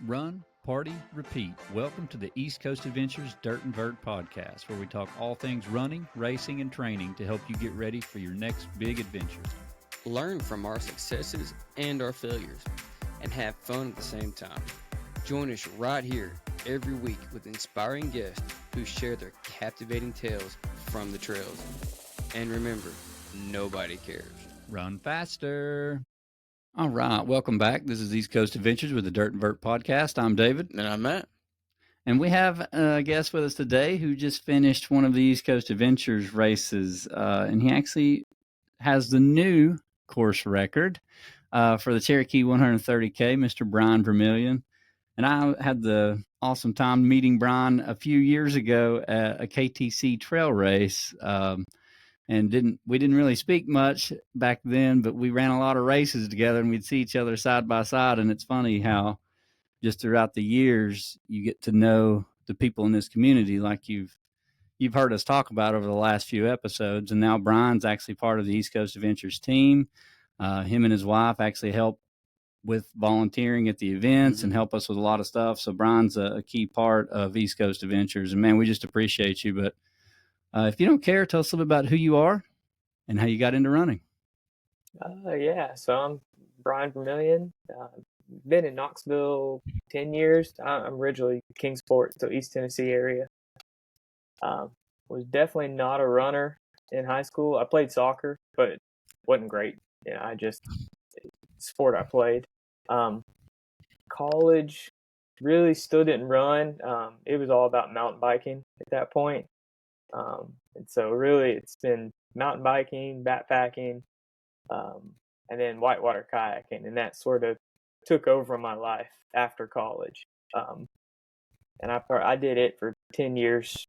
Run, party, repeat. Welcome to the East Coast Adventures Dirt and Vert podcast, where we talk all things running, racing, and training to help you get ready for your next big adventure. Learn from our successes and our failures, and have fun at the same time. Join us right here every week with inspiring guests who share their captivating tales from the trails. And remember, nobody cares. Run faster. All right, welcome back. This is East Coast Adventures with the Dirt and Vert podcast. I'm David. And I'm Matt. And we have a guest with us today who just finished one of the East Coast Adventures races. And he actually has the new course record for the Cherokee 130K, Mr. Brian Vermillion. And I had the awesome time meeting Brian a few years ago at a KTC trail race. And we didn't really speak much back then, but we ran a lot of races together and we'd see each other side by side. And it's funny how just throughout the years you get to know the people in this community like you've heard us talk about over the last few episodes. And now Brian's actually part of the East Coast Adventures team. Him and his wife actually help with volunteering at the events and help us with a lot of stuff. So Brian's a key part of East Coast Adventures. And man, we just appreciate you. But if you don't care, tell us a little bit about who you are and how you got into running. So I'm Brian Vermillion. Been in Knoxville 10 years. I'm originally Kingsport, so East Tennessee area. Was definitely not a runner in high school. I played soccer, but wasn't great. Sport I played. College, really still didn't run. It was all about mountain biking at that point. And so really it's been mountain biking, backpacking, and then whitewater kayaking, and that sort of took over my life after college. And I did it for 10 years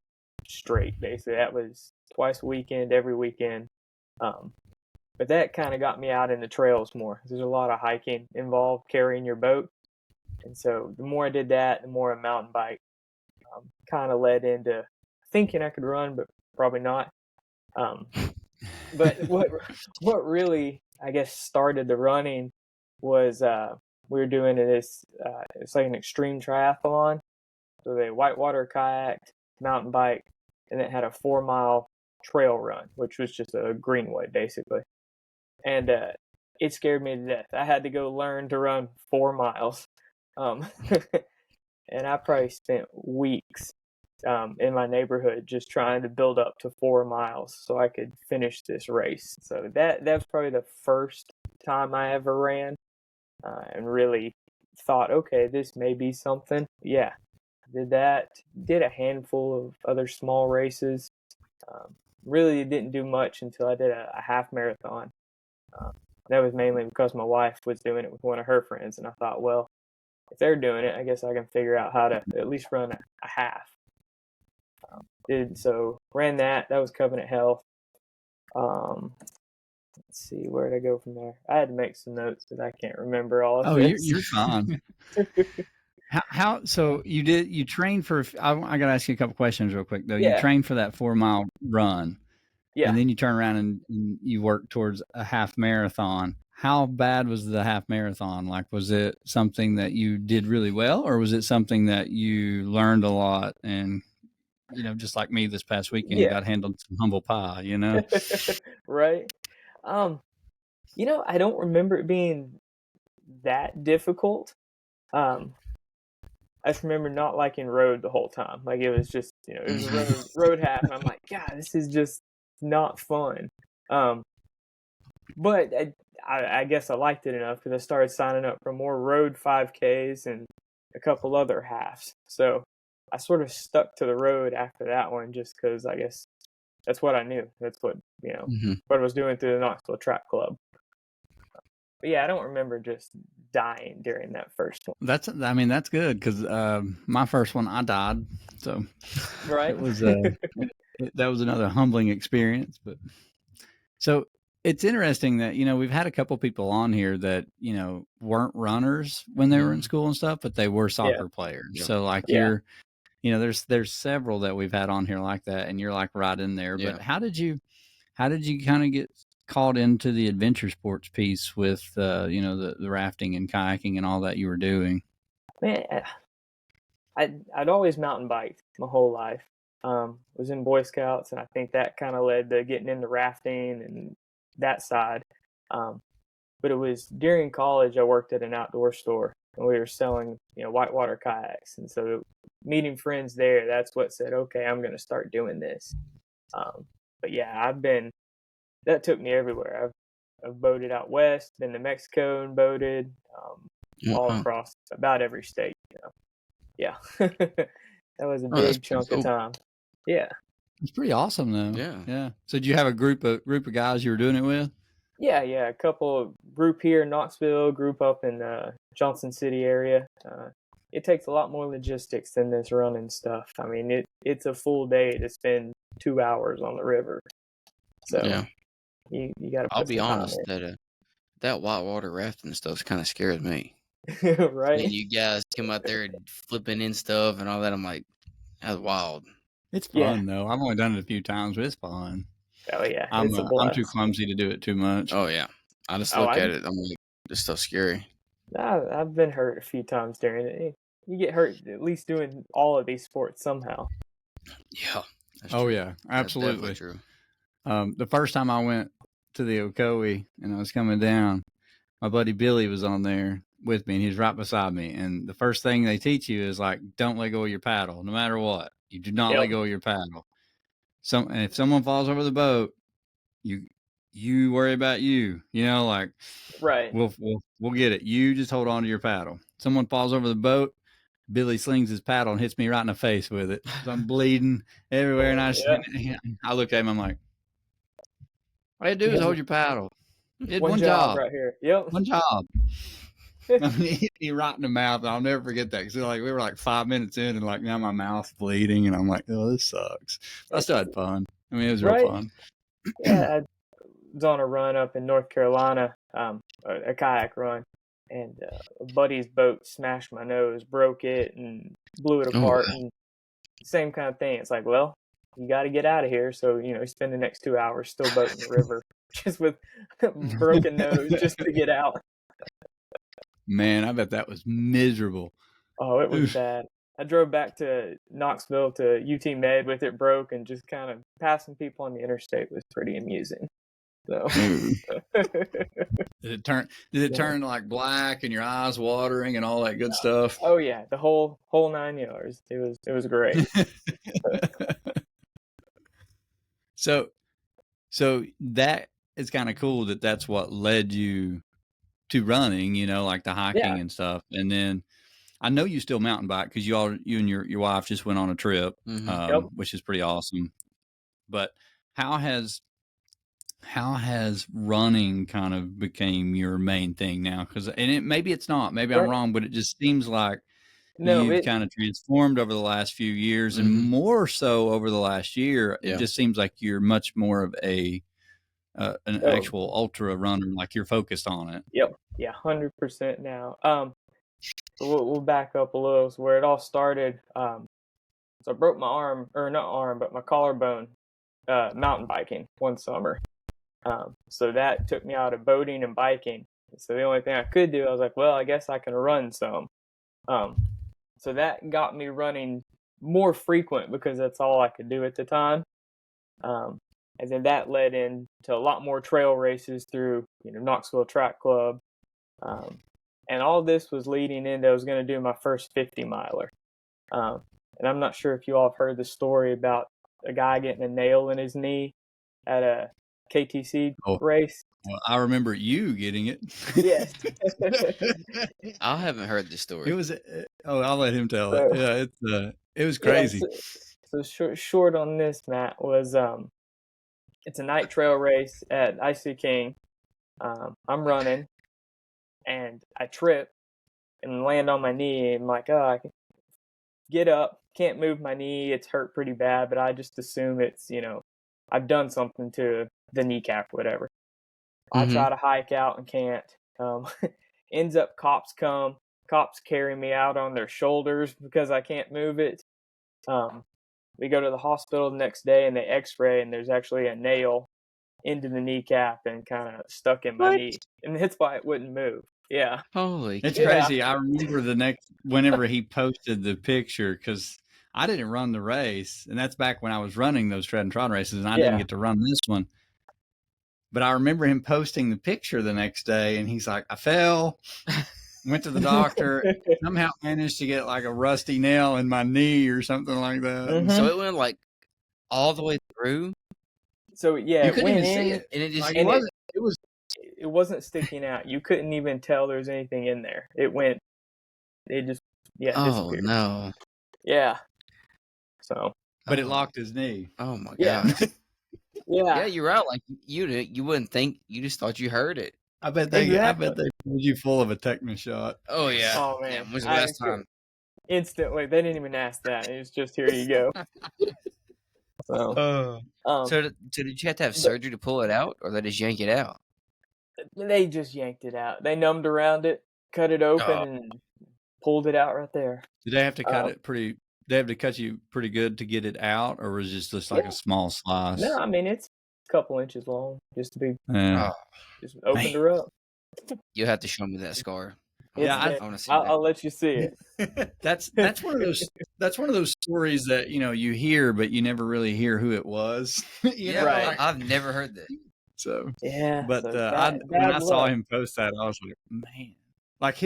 straight, basically. That was twice a weekend, every weekend. But that kind of got me out in the trails more. There's a lot of hiking involved, carrying your boat. And so the more I did that, the more a mountain bike kind of led into thinking I could run, but probably not. But what really, I guess, started the running was we were doing this. It's like an extreme triathlon. So they whitewater kayaked, mountain bike, and it had a 4-mile trail run, which was just a greenway basically. And it scared me to death. I had to go learn to run 4 miles, and I probably spent weeks in my neighborhood just trying to build up to 4 miles so I could finish this race. So that was probably the first time I ever ran, and really thought, okay, this may be something. Yeah, did that. Did a handful of other small races. Really didn't do much until I did a half marathon. That was mainly because my wife was doing it with one of her friends, and I thought, well, if they're doing it, I guess I can figure out how to at least run a half. So ran that. That was Covenant Health. Let's see, where did I go from there? I had to make some notes because I can't remember all of this. You're fine. How so you trained for, I got to ask you a couple questions real quick though. Yeah. You trained for that 4-mile run. Yeah. And then you turn around and you work towards a half marathon. How bad was the half marathon? Like, was it something that you did really well, or was it something that you learned a lot and, just like me this past weekend, got handled some humble pie, Right. I don't remember it being that difficult. I just remember not liking road the whole time. Like, it was just, it was a road half, and I'm like, God, this is just not fun. But I guess I liked it enough because I started signing up for more road 5Ks and a couple other halves. So I sort of stuck to the road after that one just because I guess that's what I knew. That's what, what I was doing through the Knoxville Track Club. But yeah, I don't remember just dying during that first one. That's good because my first one, I died. So right. It was that was another humbling experience. But so it's interesting that, we've had a couple people on here that, weren't runners when they were in school and stuff, but they were soccer players. Yeah. So like you're, there's several that we've had on here like that, and you're like right in there. Yeah. But how did you kind of get caught into the adventure sports piece with, the rafting and kayaking and all that you were doing? Man, I'd always mountain biked my whole life. Was in Boy Scouts, and I think that kind of led to getting into rafting and that side. But it was during college I worked at an outdoor store, and we were selling, whitewater kayaks. And so meeting friends there, that's what said, okay, I'm going to start doing this. But yeah, that took me everywhere. I've boated out west, been to Mexico and boated, all across about every state. Yeah, that was a big chunk of time. Yeah, it's pretty awesome though. Yeah. So did you have a group of guys you were doing it with? Yeah. A couple group here in Knoxville, group up in Johnson City area. It takes a lot more logistics than this running stuff. I mean, it's a full day to spend 2 hours on the river. So Yeah. you got to. I'll be honest that whitewater rafting stuff kind of scares me. Right? And you guys come out there and flipping in stuff and all that. I'm like, that's wild. It's fun though. I've only done it a few times, but it's fun. Oh yeah, I'm too clumsy to do it too much. Oh yeah, I just look at it. I'm like, this stuff's scary. I've been hurt a few times during it. You get hurt at least doing all of these sports somehow. Yeah. Oh yeah, absolutely. That's true. The first time I went to the Ocoee and I was coming down, my buddy Billy was on there with me, and he was right beside me. And the first thing they teach you is like, don't let go of your paddle, no matter what. You do not let go of your paddle. And if someone falls over the boat, you worry about you. Like right. We'll get it. You just hold on to your paddle. Someone falls over the boat, Billy slings his paddle and hits me right in the face with it. So I'm bleeding everywhere, and I look at him. I'm like, all you do is hold your paddle. It's one job right here. Yep. One job. I mean, he hit me right in the mouth. I'll never forget that, because we were like 5 minutes in, and like now my mouth's bleeding, and I'm like, oh, this sucks. But I still had fun. I mean, it was real fun. Yeah, I was on a run up in North Carolina, a kayak run, and a buddy's boat smashed my nose, broke it, and blew it apart. And same kind of thing. It's like, well, you got to get out of here. So you spend the next 2 hours still boating the river, just with broken nose, just to get out. Man, I bet that was miserable. Oh, it was bad. I drove back to Knoxville to UT Med with it broke, and just kind of passing people on the interstate was pretty amusing. So Did it turn like black and your eyes watering and all that good stuff? Oh yeah, the whole 9 yards. It was great. So that is kind of cool that's what led you to running, like the hiking and stuff. And then I know you still mountain bike, because you and your wife just went on a trip, which is pretty awesome. But how has running kind of became your main thing now? Maybe it's not, maybe I'm wrong, but it just seems like you've kind of transformed over the last few years, and more so over the last year. It just seems like you're much more of an actual ultra runner, like you're focused on it. Yep. Yeah, 100% now. So we'll back up a little. So where it all started, so I broke my my collarbone mountain biking one summer. So that took me out of boating and biking. So the only thing I could do, I was like, well, I guess I can run some. So that got me running more frequent, because that's all I could do at the time. And then that led into a lot more trail races through, Knoxville Track Club. And all this was leading into, I was going to do my first 50 miler. And I'm not sure if you all have heard the story about a guy getting a nail in his knee at a KTC race. Well, I remember you getting it. Yes. I haven't heard this story. It was. I'll let him tell it. Yeah, it was crazy. So short on this, Matt, was it's a night trail race at Icy King. I'm running, and I trip and land on my knee. I'm like, oh, I can get up, can't move my knee. It's hurt pretty bad, but I just assume it's, I've done something to the kneecap, whatever. I try to hike out and can't. Ends up cops carry me out on their shoulders because I can't move it. We go to the hospital the next day, and they x-ray, and there's actually a nail into the kneecap and kind of stuck in my knee. And that's why it wouldn't move. Yeah. Holy It's cow. crazy. I remember whenever he posted the picture, because I didn't run the race, and that's back when I was running those tread and trot races, and I didn't get to run this one. But I remember him posting the picture the next day, and he's like, I fell, went to the doctor, somehow managed to get like a rusty nail in my knee or something like that. Mhm. So it went like all the way through, So yeah, You it couldn't went even see in, it. and it just Like, and it wasn't sticking out. You couldn't even tell there was anything in there. It just oh disappeared. no. Yeah. So but it Oh. locked his knee. Oh my Yeah. gosh. yeah, Yeah, you're right. Like you wouldn't think. You just thought you heard it. I bet they Exactly. pulled you full of a tetanus shot. Oh yeah. Oh Yeah, man, when's the last time? instantly they didn't even ask that. It was just here you go. So So did you have to have surgery to pull it out, or they just yank it out? they just yanked it out. They numbed around it, cut it open, Oh. and pulled it out right there. Did they have to cut it pretty? They have to cut you pretty good to get it out, or was it just like a small slice? No, I mean it's a couple inches long, just to be Yeah. just opened her up. You'll have to show me that scar. Yeah, I want to see I'll let you see it. that's one of those stories that you hear, but you never really hear who it was. Yeah, Right. like, I've never heard that. so Yeah, but so when I saw luck. him post that, I was like, man, like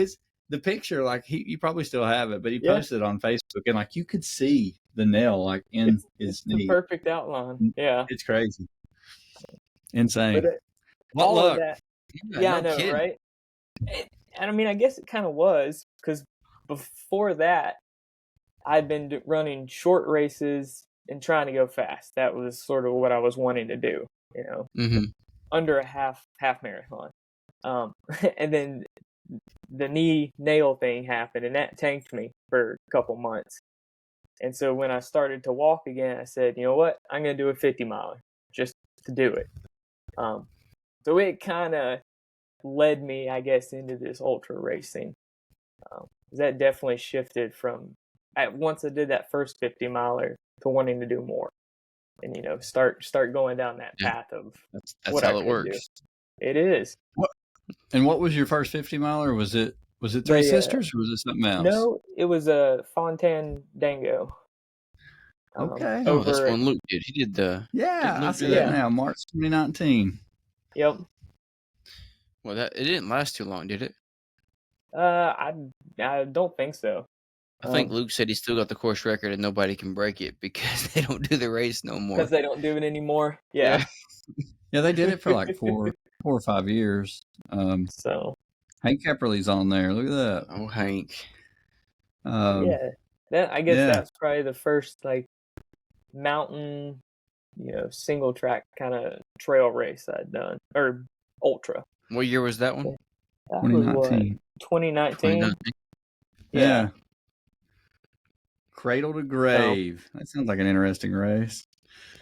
the picture, like you probably still have it, but he Yeah. posted it on Facebook, and like you could see the nail like in his the knee. perfect outline. Yeah, It's crazy, insane. but What all luck? of that. Yeah, Yeah, no I know, kidding. right? And I mean, I guess it kind of was because before that, I'd been running short races and trying to go fast. That was sort of what I was wanting to do. Mm-hmm. Under a half marathon. And then the knee nail thing happened, and that tanked me for a couple months. And so when I started to walk again, I said, you know what? I'm going to do a 50 miler just to do it. So it kind of led me, I guess, into this ultra racing. That definitely shifted from once I did that first 50 miler to wanting to do more, and start going down that path of That's what how I it could works. do. It is. And what was your first 50 miler? Was it Three Sisters or was it something else? No, it was a Fontaine Dango. Okay. Oh, that's when Luke did. He did the. Yeah, Luke I see do that that? now. March 2019. Yep. Well, it didn't last too long, did it? I don't think so. I think Luke said he still got the course record and nobody can break it because they don't do the race no more. Because they don't do it anymore. Yeah. Yeah, they did it for like 4 or 5 years. So. Hank Epperly's on there. Look at that. Oh, Hank. Yeah. I guess that's probably the first like mountain, single track kind of trail race I'd done, or ultra. What year was that one? That was what, 2019. 2019. Yeah. Cradle to Grave. That sounds like an interesting race.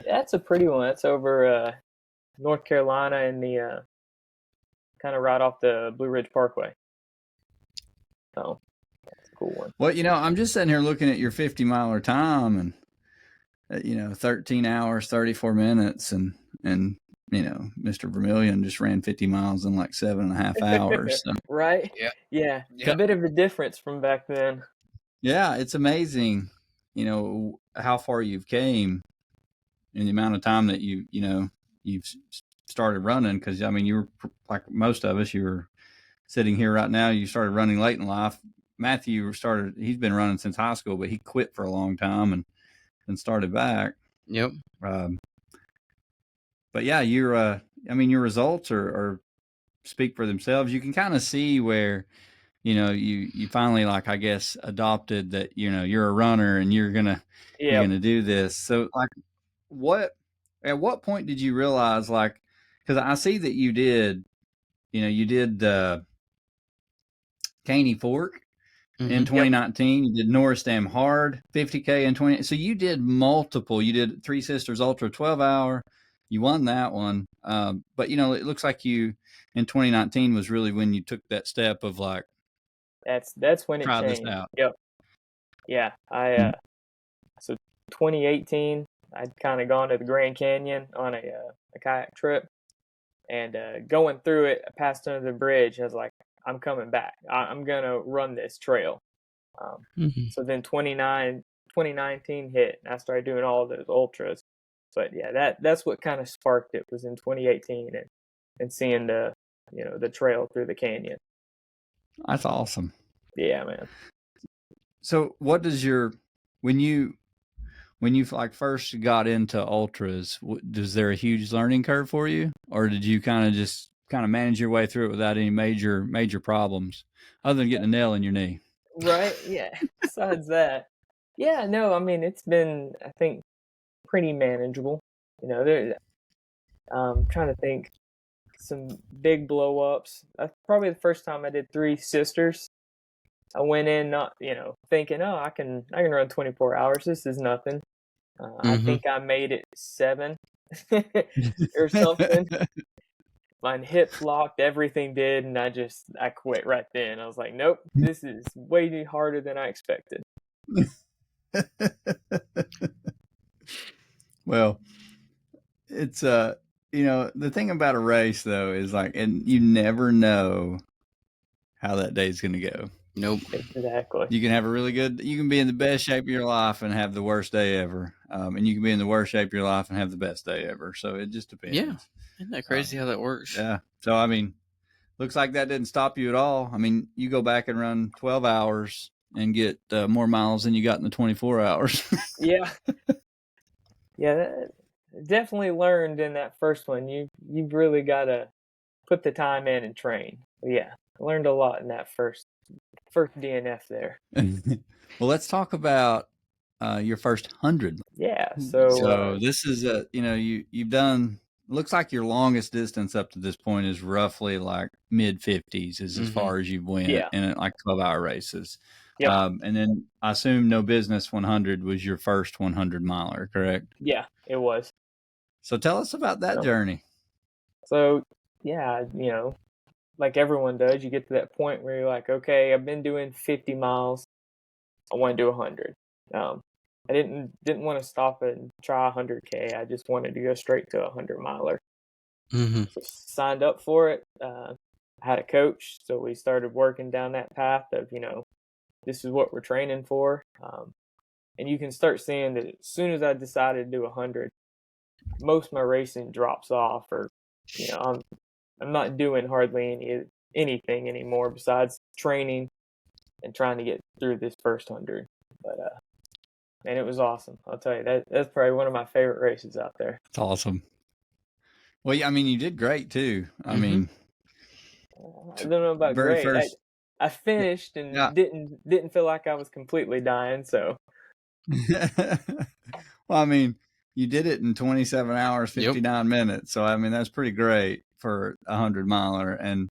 That's a pretty one. That's over North Carolina and the kind of right off the Blue Ridge Parkway. So that's a cool one. Well, I'm just sitting here looking at your 50 miler time and 13 hours, 34 minutes and Mr. Vermillion just ran 50 miles in like 7.5 hours. So. Right? Yeah. A bit of a difference from back then. Yeah, it's amazing, how far you've came in the amount of time that you've started running. Because you were like most of us. You were sitting here right now. You started running late in life. Matthew he's been running since high school, but he quit for a long time and started back. Yep. But yeah, your results are speak for themselves. You can kind of see where, you finally, like, I guess, adopted that, you're a runner and you're going to do this. So like at what point did you realize, like, cause I see that you did Caney Fork in 2019. You did Norris Dam Hard 50K in 20. So you did multiple. You did Three Sisters Ultra 12 hour. You won that one. But it looks like you in 2019 was really when you took that step of like, that's when it try changed. this out. Yep. Yeah. So 2018, I'd kind of gone to the Grand Canyon on a kayak trip, and going through it, I passed under the bridge. I was like, I'm coming back. I'm gonna run this trail. So then 2019 hit, and I started doing all of those ultras. But yeah, that's what kind of sparked it, was in 2018 and seeing the trail through the canyon. That's awesome. Yeah, man. So what does when you like first got into ultras, was there a huge learning curve for you, or did you kind of manage your way through it without any major problems other than getting a nail in your knee? Right. Yeah. Besides that, yeah, no, I mean, it's been, I think, pretty manageable. Trying to think some big blow ups. Probably the first time I did Three Sisters. I went in not, thinking, oh, I can run 24 hours. This is nothing. I think I made it 7 or something. My hips locked, everything did, and I quit right then. I was like, nope, this is way harder than I expected. Well, it's the thing about a race though is like, and you never know how that day's going to go. Nope. Exactly. You can be in the best shape of your life and have the worst day ever. And you can be in the worst shape of your life and have the best day ever. So it just depends. Yeah. Isn't that crazy how that works? Yeah. So, I mean, looks like that didn't stop you at all. I mean, you go back and run 12 hours and get more miles than you got in the 24 hours. Yeah. Yeah, definitely learned in that first one. You've really got to put the time in and train. But yeah, I learned a lot in that first DNF there. Well, let's talk about your first 100. Yeah. So this is you've done. Looks like your longest distance up to this point is roughly like mid 50s, is as far as you've went in like 12-hour races. Yeah. And then I assume No Business 100 was your first 100 miler, correct? Yeah, it was. So tell us about that journey. So yeah, like everyone does, you get to that point where you're like, okay, I've been doing 50 miles. I want to do 100. I didn't want to stop and try 100K. I just wanted to go straight to a 100 miler. So signed up for it. I had a coach, so we started working down that path of, this is what we're training for. And you can start seeing that as soon as I decided to do 100, most of my racing drops off, or I'm not doing hardly anything anymore besides training and trying to get through this first 100. But man, it was awesome. I'll tell you, that's probably one of my favorite races out there. It's awesome. Well, I mean, you did great too. I mean, I don't know about great. First, I finished and didn't feel like I was completely dying. So, well, I mean, you did it in 27 hours, 59 minutes. So, I mean, that's pretty great for a 100 miler, and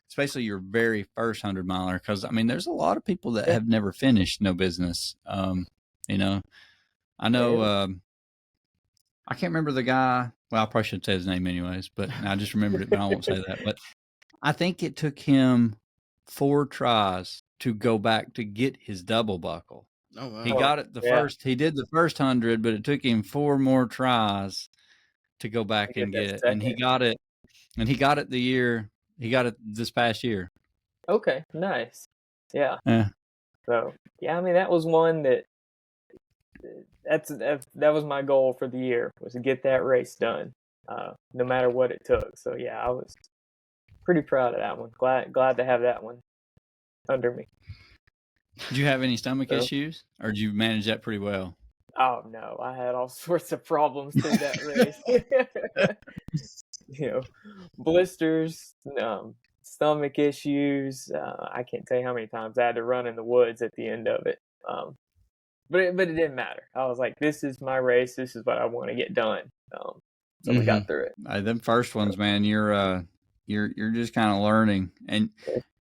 especially your very first 100 miler. Because I mean, there's a lot of people that have never finished No Business. I know. I can't remember the guy. Well, I probably should say his name anyways, but I just remembered it, but I won't say that. But I think it took him 4 tries to go back to get his double buckle. Oh, wow. He got it first. He did the first 100, but it took him 4 more tries to go back and get it. And he got it. And he got it this past year. Okay, nice. Yeah. Yeah. So yeah, I mean, that was one that was my goal for the year, was to get that race done, no matter what it took. So yeah, I was pretty proud of that one. Glad to have that one under me. Did you have any stomach issues, or did you manage that pretty well? Oh no, I had all sorts of problems through that race. Blisters, stomach issues. I can't tell you how many times I had to run in the woods at the end of it. But it didn't matter. I was like, this is my race. This is what I want to get done. So we got through it. Them first ones, man, you're just kind of learning, and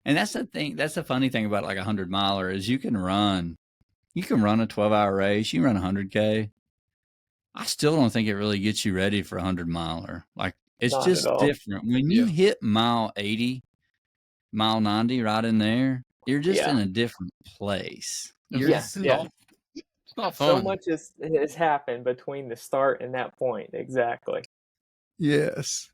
that's the thing. That's the funny thing about like a 100 miler is you can run a 12-hour race. You run 100K. I still don't think it really gets you ready for a 100 miler. Like, it's Not just at all. different when you hit mile 80, mile 90, right in there. You're just in a different place. It's not fun. So much has happened between the start and that point. Exactly. Yes.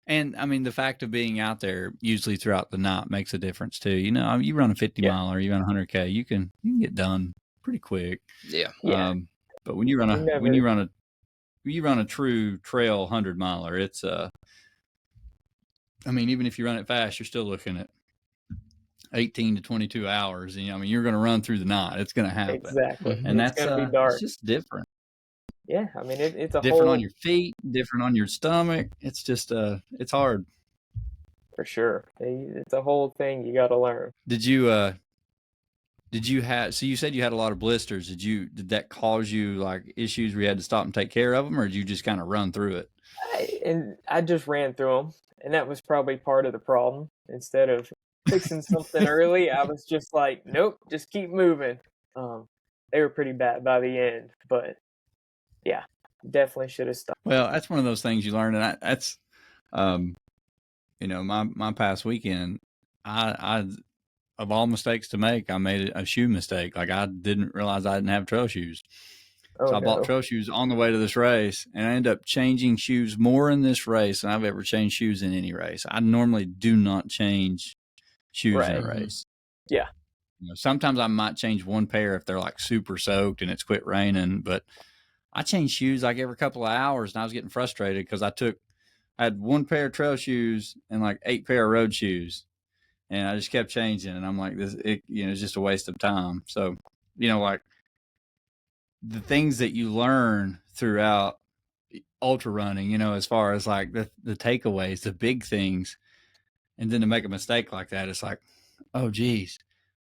And I mean, the fact of being out there usually throughout the night makes a difference too. You know, you run a 50 mile or you run 100K, you can get done pretty quick. Yeah. Yeah. But when you run You a true trail 100 miler, it's I mean, even if you run it fast, you're still looking at 18 to 22 hours. And, I mean, you're going to run through the night. It's going to happen. Exactly. Mhm. And It's that's gonna be dark. it's just different. Yeah, I mean it's a Different whole on your feet, different on your stomach. It's just it's hard. for sure. It's a whole thing you got to learn. Did you have, so you said you had a lot of blisters. Did that cause you like issues where you had to stop and take care of them, or did you just kind of run through it? I just ran through them, and that was probably part of the problem. Instead of fixing something early, I was just like, nope, just keep moving. They were pretty bad by the end, but yeah, definitely should have stopped. Well, that's one of those things you learn, and that's, you know, my past weekend, I of all mistakes to make, I made a shoe mistake. Like I didn't realize I didn't have trail shoes. Oh So I bought no. trail shoes on the way to this race, and I ended up changing shoes more in this race than I've ever changed shoes in any race. I normally do not change shoes in a Right. race. Yeah. You know, sometimes I might change one pair if they're like super soaked and it's quit raining, but I change shoes like every couple of hours, and I was getting frustrated because I had one pair of trail shoes and like 8 pair of road shoes, and I just kept changing, and I'm like, it's just a waste of time. So, you know, like the things that you learn throughout ultra running, you know, as far as like the takeaways, the big things, and then to make a mistake like that, it's like, oh geez.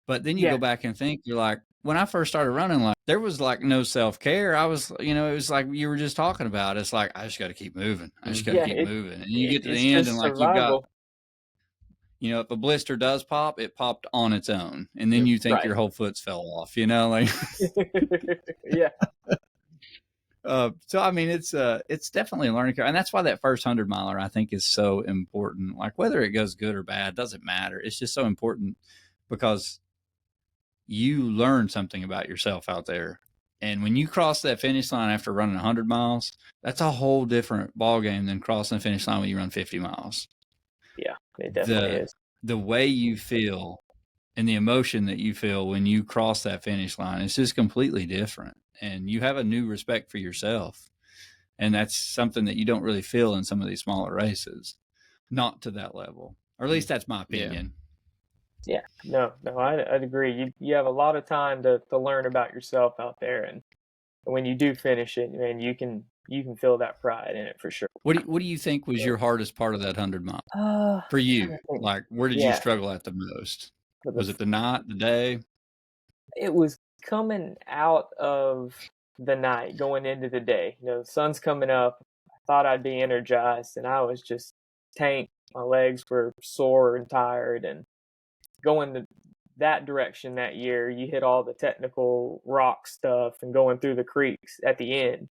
But then you Yeah. go back and think, you're like, when I first started running, like there was like no self-care. I was, you know, it was like you were just talking about. It's like, I just got to keep moving. I just got to Yeah. keep moving. And you get to It's the end and just like you've got, survival. you know, if a blister does pop, it popped on its own. And then Yep. you think Right. your whole foot's fell off, you know, like, Yeah. so I mean, it's definitely a learning curve, and that's why that first 100 miler I think is so important. Like whether it goes good or bad doesn't matter. It's just so important because you learn something about yourself out there, and when you cross that finish line after running 100 miles, that's a whole different ball game than crossing the finish line when you run 50 miles. Yeah. It definitely is. The way you feel and the emotion that you feel when you cross that finish line is just completely different, and you have a new respect for yourself, and that's something that you don't really feel in some of these smaller races, not to that level, or at least that's my opinion. Yeah. No, I'd agree. You have a lot of time to learn about yourself out there, and when you do finish it, man, you can feel that pride in it for sure. What do you think was your hardest part of that 100 mile for I'm you? trying to think. Like where did you Yeah, struggle at the most? for Was it the night, the day? it was coming out of the night, going into the day. You know, the sun's coming up. I thought I'd be energized, and I was just tanked. My legs were sore and tired, and going that direction that year, you hit all the technical rock stuff and going through the creeks at the end.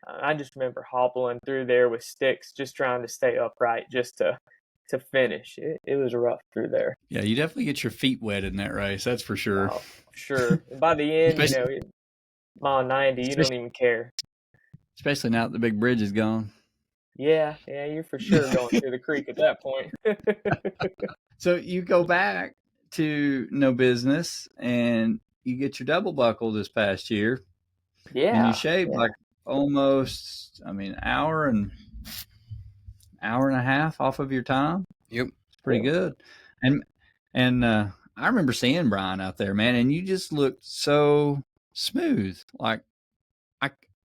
I just remember hobbling through there with sticks, just trying to stay upright, just to finish. It was rough through there. Yeah, you definitely get your feet wet in that race, that's for sure. Oh, sure. And by the end, especially, mile 90, you don't especially, even care. especially now that the big bridge is gone. Yeah, you're for sure going through the creek at that point. So you go back to no business, and you get your double buckle this past year, and you shaved like almost, I mean, hour and a half off of your time. Yep. It's pretty good. And I remember seeing Brian out there, man, and you just looked so smooth. Like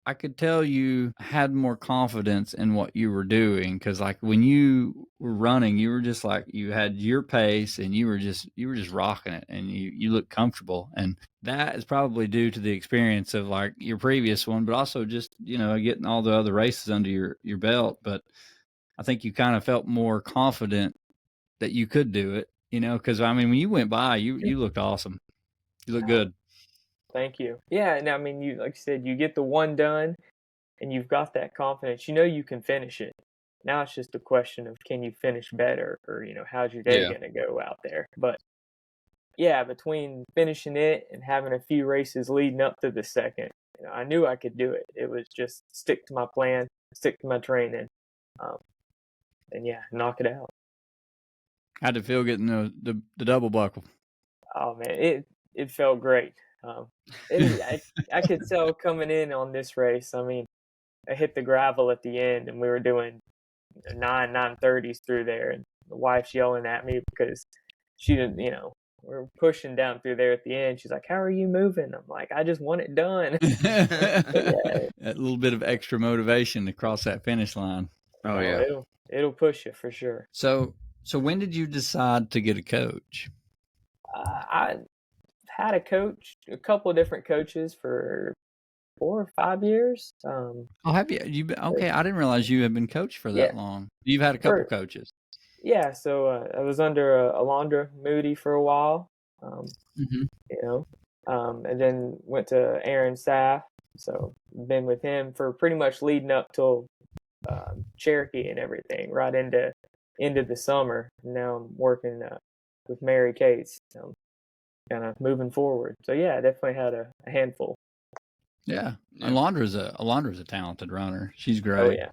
I could tell you had more confidence in what you were doing, because like when you were running, you were just like, you had your pace and you were just rocking it, and you looked comfortable. And that is probably due to the experience of like your previous one, but also just, you know, getting all the other races under your belt. But I think you kind of felt more confident that you could do it, you know, because I mean, when you went by, you looked awesome. You looked good. Thank you. Yeah, and I mean, you like you said, you get the one done, and you've got that confidence. You know you can finish it. Now it's just a question of can you finish better, or how's your day gonna go out there. But yeah, between finishing it and having a few races leading up to the second, I knew I could do it. It was just stick to my plan, stick to my training. yeah, knock it out. How'd it feel getting the double buckle? Oh man, it felt great. I could tell coming in on this race. I mean, I hit the gravel at the end, and we were doing 930s through there, and the wife's yelling at me because she didn't, we're pushing down through there at the end. She's like, "How are you moving?" I'm like, "I just want it done." That little bit of extra motivation to cross that finish line. Oh yeah, it'll push you for sure. So when did you decide to get a coach? I had a couple of different coaches for 4 or 5 years. Oh, have you? Okay, I didn't realize you had been coached for that long. You've had a couple coaches. Yeah, so I was under Alondra Moody for a while, and then went to Aaron Saff. So been with him for pretty much leading up till Cherokee and everything, right into the summer. Now I'm working with Mary Cates, kind of moving forward. So yeah, I definitely had a handful. Yeah. Alondra's a talented runner. She's great. Oh yeah.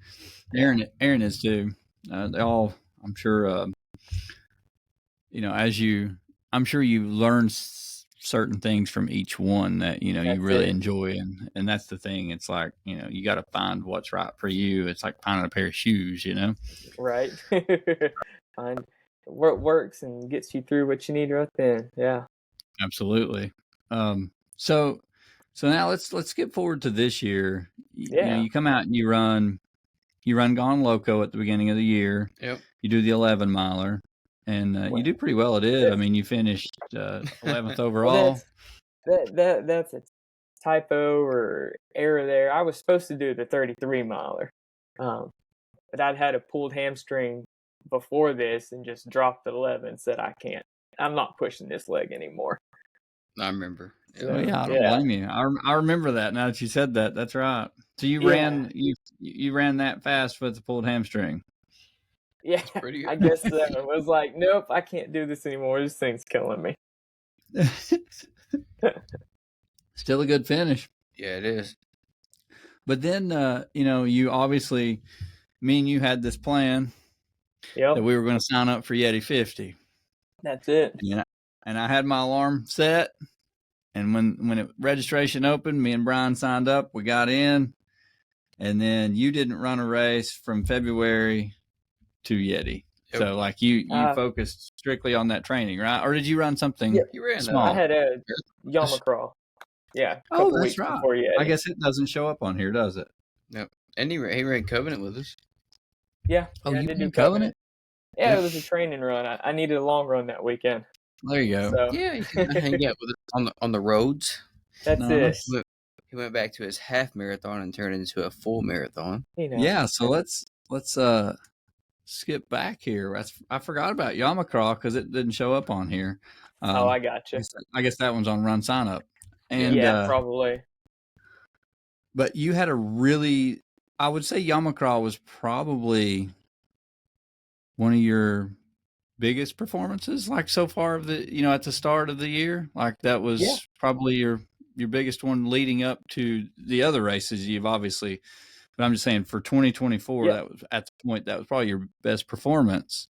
Aaron is too. They all, I'm sure, I'm sure you learn certain things from each one that, you really enjoy. And that's the thing. It's like, you got to find what's right for you. It's like finding a pair of shoes, Right. Find what works and gets you through what you need right then. Yeah. Absolutely. So now let's skip forward to this year. You come out and you run Gone Loco at the beginning of the year. Yep. You do the 11 miler, and you do pretty well at it. I mean, you finished 11th overall. Well, that's a typo or error there. I was supposed to do the 33 miler, but I'd had a pulled hamstring before this and just dropped at 11 and said, I'm not pushing this leg anymore. I remember. Oh yeah, I don't blame you. I remember that now that you said that. That's right. So you ran that fast with the pulled hamstring. Yeah, pretty good. I guess so. I was like, nope, I can't do this anymore. This thing's killing me. Still a good finish. Yeah, it is. But then, you obviously, me and you had this plan that we were going to sign up for Yeti 50. That's it. And I had my alarm set. And when registration opened, me and Brian signed up. We got in. And then you didn't run a race from February to Yeti. Yep. So, like, you focused strictly on that training, right? Or did you run something small? I had a Yamacraw. Yeah. Oh, that's right. I guess it doesn't show up on here, does it? Yep. And he ran Covenant with us. Yeah. Oh, you did do Covenant? Yeah, it was a training run. I needed a long run that weekend. There you go. So. Yeah, you can hang out with us on the roads. That's it. He went back to his half marathon and turned into a full marathon. Yeah, so let's skip back here. I forgot about Yamacraw because it didn't show up on here. I got you. I guess that one's on Run Sign Up. And probably. But you had I would say Yamacraw was probably one of your biggest performances, like so far at the start of the year. Like that was probably your biggest one leading up to the other races you've obviously. But I'm just saying for 2024, that was at the point that was probably your best performance.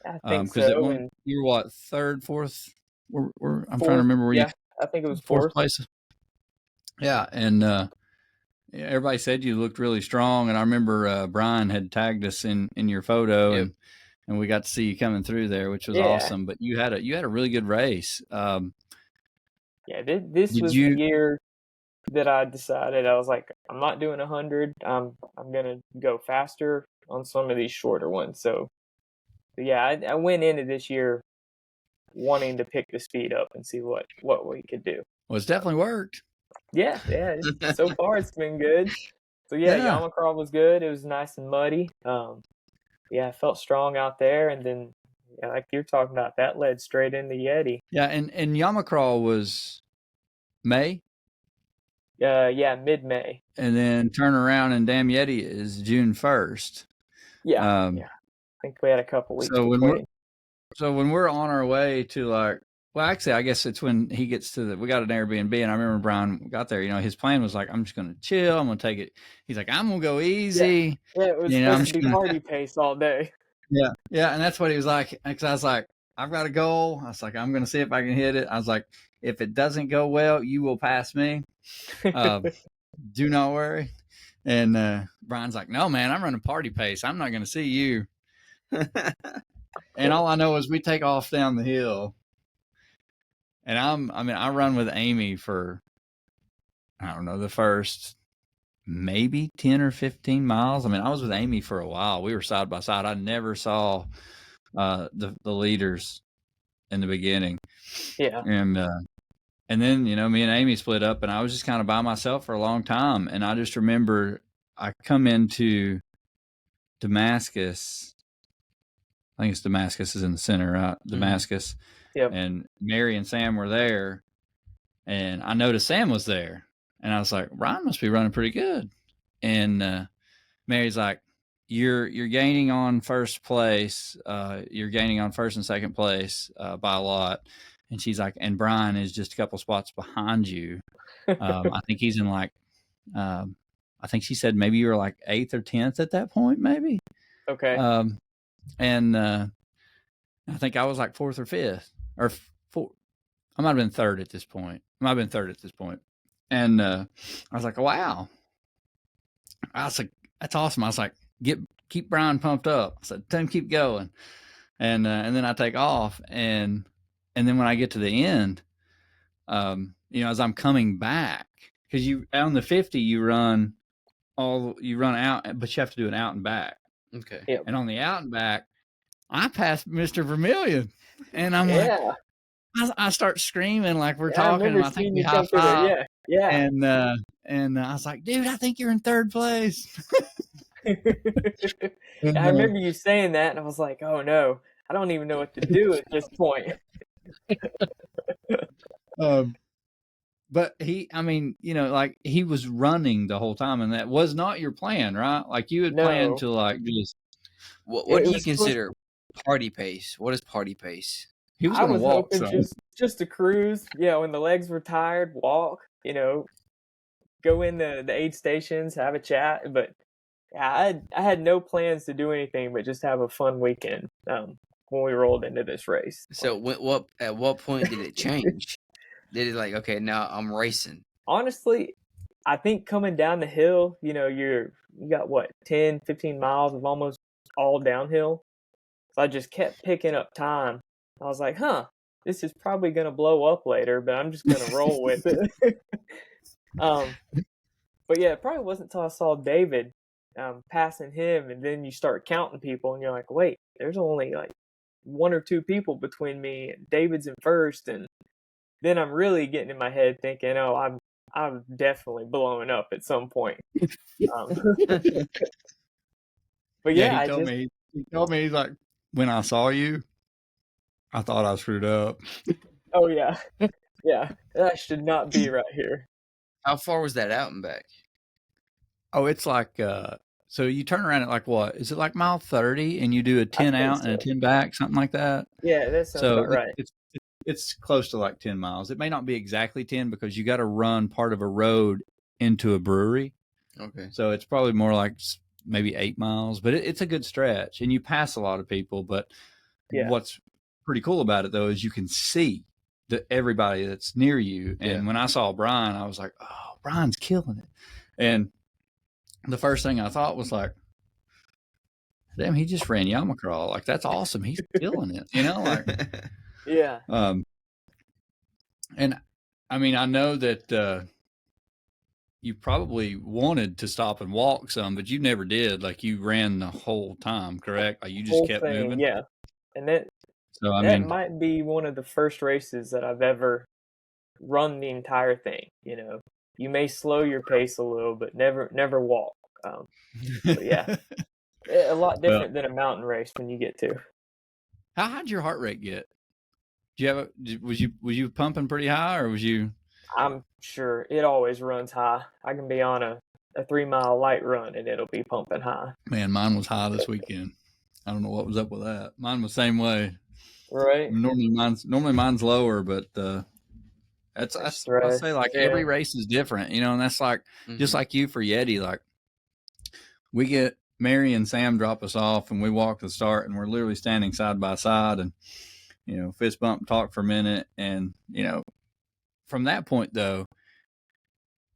I think so. You were what, third, fourth? I'm trying to remember where you. I think it was fourth place. Yeah, and everybody said you looked really strong, and I remember Brian had tagged us in your photo, and we got to see you coming through there, which was awesome. But you had a really good race. This was the year that I decided I was like, I'm not doing 100. I'm gonna go faster on some of these shorter ones. So I went into this year wanting to pick the speed up and see what we could do. Well, it's definitely worked. Yeah. So far it's been good. So Yamacraw was good. It was nice and muddy. I felt strong out there, and then like you're talking about, that led straight into Yeti. Yeah, and Yamacraw was May. Mid-May. And then turn around and Dam Yeti is June 1st. I think we had a couple weeks. So when we're on our way to actually, I guess it's when he gets to we got an Airbnb, and I remember Brian got there. His plan was like, I'm just going to chill. I'm going to take it. He's like, I'm going to go easy. Yeah, it was supposed to be party pace all day. Yeah. Yeah. And that's what he was like. Because I was like, I've got a goal. I was like, I'm going to see if I can hit it. I was like, if it doesn't go well, you will pass me. Do not worry. And Brian's like, no, man, I'm running party pace. I'm not going to see you. And all I know is we take off down the hill. And I run with Amy for, I don't know, the first maybe 10 or 15 miles. I mean, I was with Amy for a while. We were side by side. I never saw the leaders in the beginning. Yeah. And then, me and Amy split up, and I was just kind of by myself for a long time. And I just remember I come into Damascus. I think it's Damascus is in the center, right? Damascus. Yep. And Mary and Sam were there, and I noticed Sam was there. And I was like, Ryan must be running pretty good. And Mary's like, you're gaining on first place. You're gaining on first and second place by a lot. And she's like, and Brian is just a couple spots behind you. I think he's in like, I think she said maybe you were like 8th or 10th at that point, maybe. Okay. And I think I was like 4th or 5th or 4th. I might have been 3rd at this point. And I was like, wow. I was like, that's awesome. I was like, keep Brian pumped up. I said, tell him keep going. And then I take off. And then when I get to the end, as I'm coming back, because you on the 50 you run out, but you have to do an out and back. Okay. Yep. And on the out and back, I passed Mr. Vermillion, and I'm like, I start screaming like we're talking. And I think we high five. Yeah. And I was like, dude, I think you're in 3rd place. I remember you saying that, and I was like, oh no, I don't even know what to do at this point. But he was running the whole time, and that was not your plan, right? Like you had planned to like just. What do you consider party pace? What is party pace? He was going to walk. Just a cruise. Yeah, when the legs were tired, walk. Go in the aid stations, have a chat. But yeah, I had no plans to do anything but just have a fun weekend. When we rolled into this race. So at what point did it change? Did it like, okay, now I'm racing? Honestly, I think coming down the hill, you got what, 10, 15 miles of almost all downhill. So I just kept picking up time. I was like, this is probably going to blow up later, but I'm just going to roll with it. But yeah, it probably wasn't until I saw David passing him, and then you start counting people, and you're like, wait, there's only like 1 or 2 people between me, and David's in first, and then I'm really getting in my head thinking, oh, I'm definitely blowing up at some point. But yeah, he told me, he's like, when I saw you, I thought I screwed up. Oh yeah, yeah, that should not be right here. How far was that out and back? Oh, it's like so you turn around at like what? Is it like mile 30 and you do a 10 out and a 10 back, something like that? Yeah, that sounds about right. It's close to like 10 miles. It may not be exactly 10 because you got to run part of a road into a brewery. Okay. So it's probably more like maybe 8 miles, but it's a good stretch and you pass a lot of people. But what's pretty cool about it though is you can see everybody that's near you. And when I saw Brian, I was like, oh, Brian's killing it. And the first thing I thought was like, damn, he just ran Yamacrawl. Like, that's awesome. He's killing it, like. Yeah. And I mean, I know that you probably wanted to stop and walk some, but you never did. Like, you ran the whole time, correct? Like, you just kept moving. Yeah. And that might be one of the first races that I've ever run the entire thing. You may slow your pace a little, but never walk. But yeah, a lot different than a mountain race when you get to. How high did your heart rate get? Was you pumping pretty high, or was you? I'm sure it always runs high. I can be on a 3-mile light run and it'll be pumping high. Man, mine was high this weekend. I don't know what was up with that. Mine was the same way. Right. Normally mine's lower, but I say like every race is different, and that's like just like you for Yeti. Like we get Mary and Sam drop us off, and we walk to the start, and we're literally standing side by side, and fist bump, talk for a minute, and from that point though,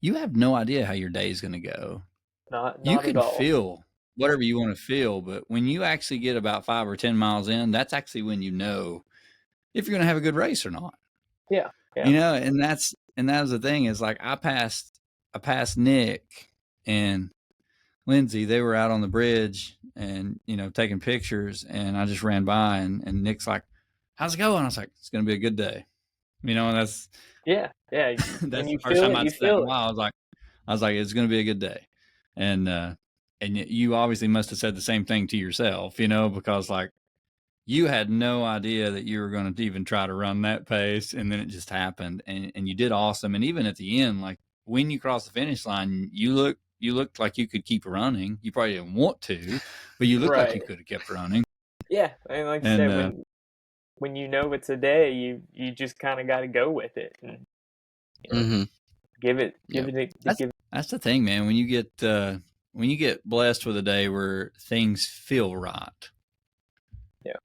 you have no idea how your day is going to go. Not You at can all. feel whatever you want to feel, but when you actually get about 5 or 10 miles in, that's actually when you know if you're going to have a good race or not. Yeah. And that was the thing, is like I passed Nick and Lindsay. They were out on the bridge and taking pictures, and I just ran by, and Nick's like, "How's it going?" I was like, "It's going to be a good day." And that's Yeah. that's When the you first feel time it, I'd you said that in a feel it. while. I was like, it's going to be a good day. And you obviously must have said the same thing to yourself, because like you had no idea that you were going to even try to run that pace. And then it just happened, and you did awesome. And even at the end, like when you crossed the finish line, you looked like you could keep running. You probably didn't want to, but you looked like you could have kept running. Yeah. And like you said, when you know it's a day, you just kind of got to go with it and give it. That's the thing, man. When you get blessed with a day where things feel right,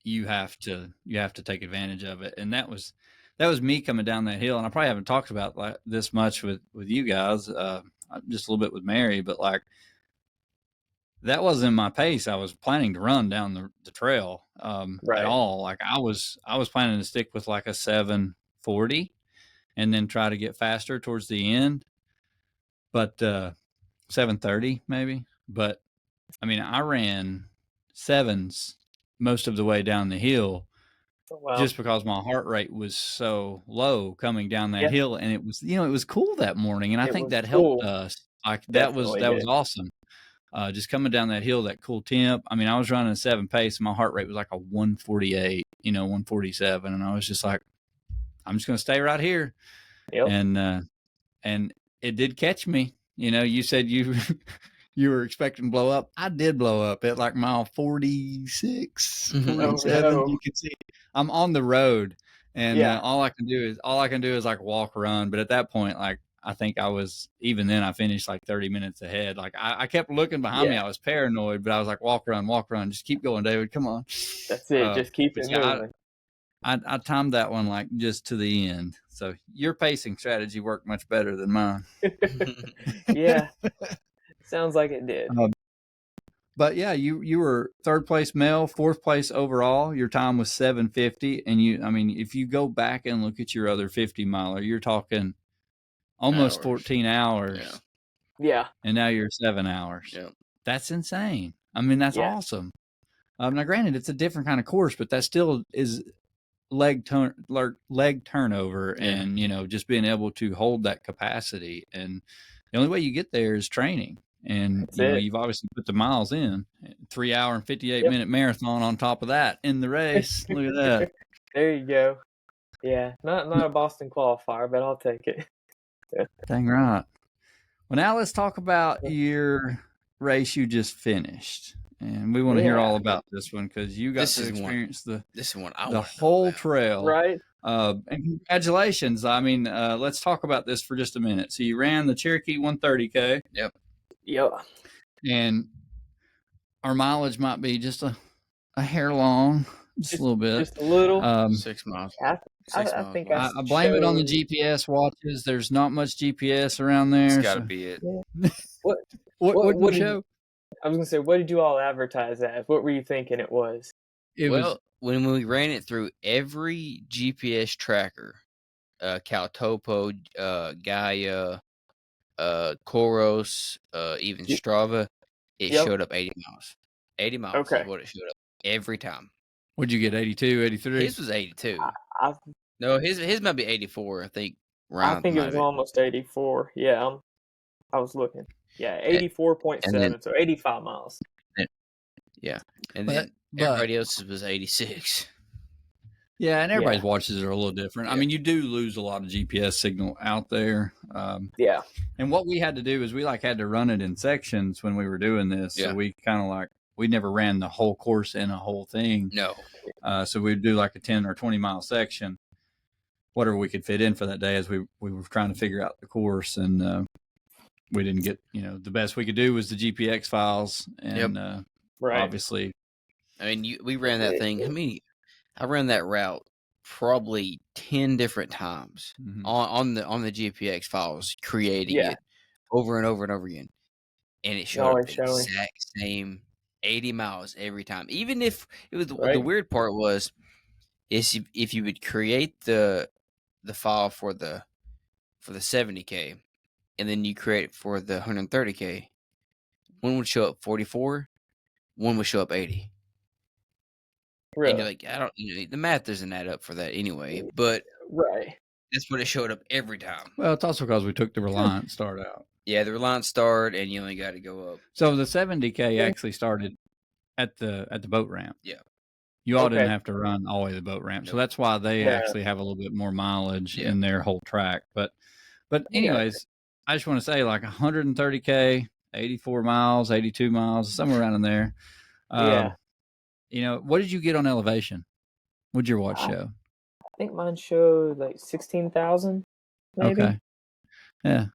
you have to take advantage of it. And that was me coming down that hill. And I probably haven't talked about like this much with you guys, just a little bit with Mary, but like that wasn't my pace I was planning to run down the trail at all. Like I was planning to stick with like a 7:40 and then try to get faster towards the end, but 7:30 maybe. But I mean, I ran sevens most of the way down the hill just because my heart rate was so low coming down that hill. And it was, it was cool that morning. And I think that helped us. Like that was awesome. Just coming down that hill, that cool temp. I mean, I was running a 7 pace and my heart rate was like a 148, 147. And I was just like, I'm just going to stay right here. Yep. And it did catch me. You said you were expecting to blow up. I did blow up at like mile 46, 47. No. You can see I'm on the road, and all I can do is like walk, run. But at that point, like I think even then I finished like 30 minutes ahead. Like I kept looking behind me. I was paranoid, but I was like, walk, run. Just keep going, David. Come on. That's it. Just keep it moving. I timed that one like just to the end. So your pacing strategy worked much better than mine. Yeah. Sounds like it did. But yeah, you were 3rd place male, 4th place overall. Your time was 7:50, and if you go back and look at your other 50 miler, you're talking almost 14 hours. Yeah. And now you're 7 hours. Yeah. That's insane. I mean, that's awesome. Now, granted, it's a different kind of course, but that still is leg turnover, and just being able to hold that capacity. And the only way you get there is training. And you've obviously put the miles in. 3 hour and 58-minute marathon on top of that in the race. Look at that. There you go. Yeah, not a Boston qualifier, but I'll take it. Dang right. Well, now let's talk about your race you just finished. And we want to hear all about this one because you got to experience the whole trail. Right. And congratulations. I mean, let's talk about this for just a minute. So you ran the Cherokee 130K. Yep. And our mileage might be just a hair long, just a little bit. Just a little. 6 miles. I think I blame it on the GPS watches. There's not much GPS around there. It's got to be it. What did you show? I was going to say, what did you all advertise as? What were you thinking it was? When we ran it through every GPS tracker, Caltopo, Gaia, Koros, even Strava, it showed up 80 miles. 80 miles is what it showed up every time. What'd you get, 82, 83? His was 82. No, his might be 84, I think. I think it was almost 84. Yeah, I was looking. Yeah, 84.7, so 85 miles. Yeah, and then everybody else's was 86. Yeah, and everybody's watches are a little different. I mean, you do lose a lot of GPS signal out there. And what we had to do is we had to run it in sections when we were doing this. So we kind of we never ran the whole course in a whole thing. No. So we'd do like a 10 or 20 mile section, whatever we could fit in for that day as we were trying to figure out the course. And we didn't get, the best we could do was the GPX files, and Right. obviously, I mean, we ran that thing. I ran that route probably 10 different times on the GPX files, creating it over and over and over again, and it showed up the exact same 80 miles every time. Even if it was the weird part was, is if you would create the file for the 70K, and then you create it for the 130K, one would show up 44, one would show up 80. Really? And you're like, I don't, the math doesn't add up for that anyway, but that's what it showed up every time. Well, it's also because we took the Reliant start out. Yeah, the Reliant start, and you only got to go up. So the 70K actually started at the boat ramp. Yeah. You all didn't have to run all the way to the boat ramp. Nope. So that's why they actually have a little bit more mileage in their whole track. But anyways, I just want to say, like 130K, 84 miles, 82 miles, somewhere around in there. What did you get on elevation? What'd your watch show? I think mine showed like 16,000, maybe. Okay. Yeah.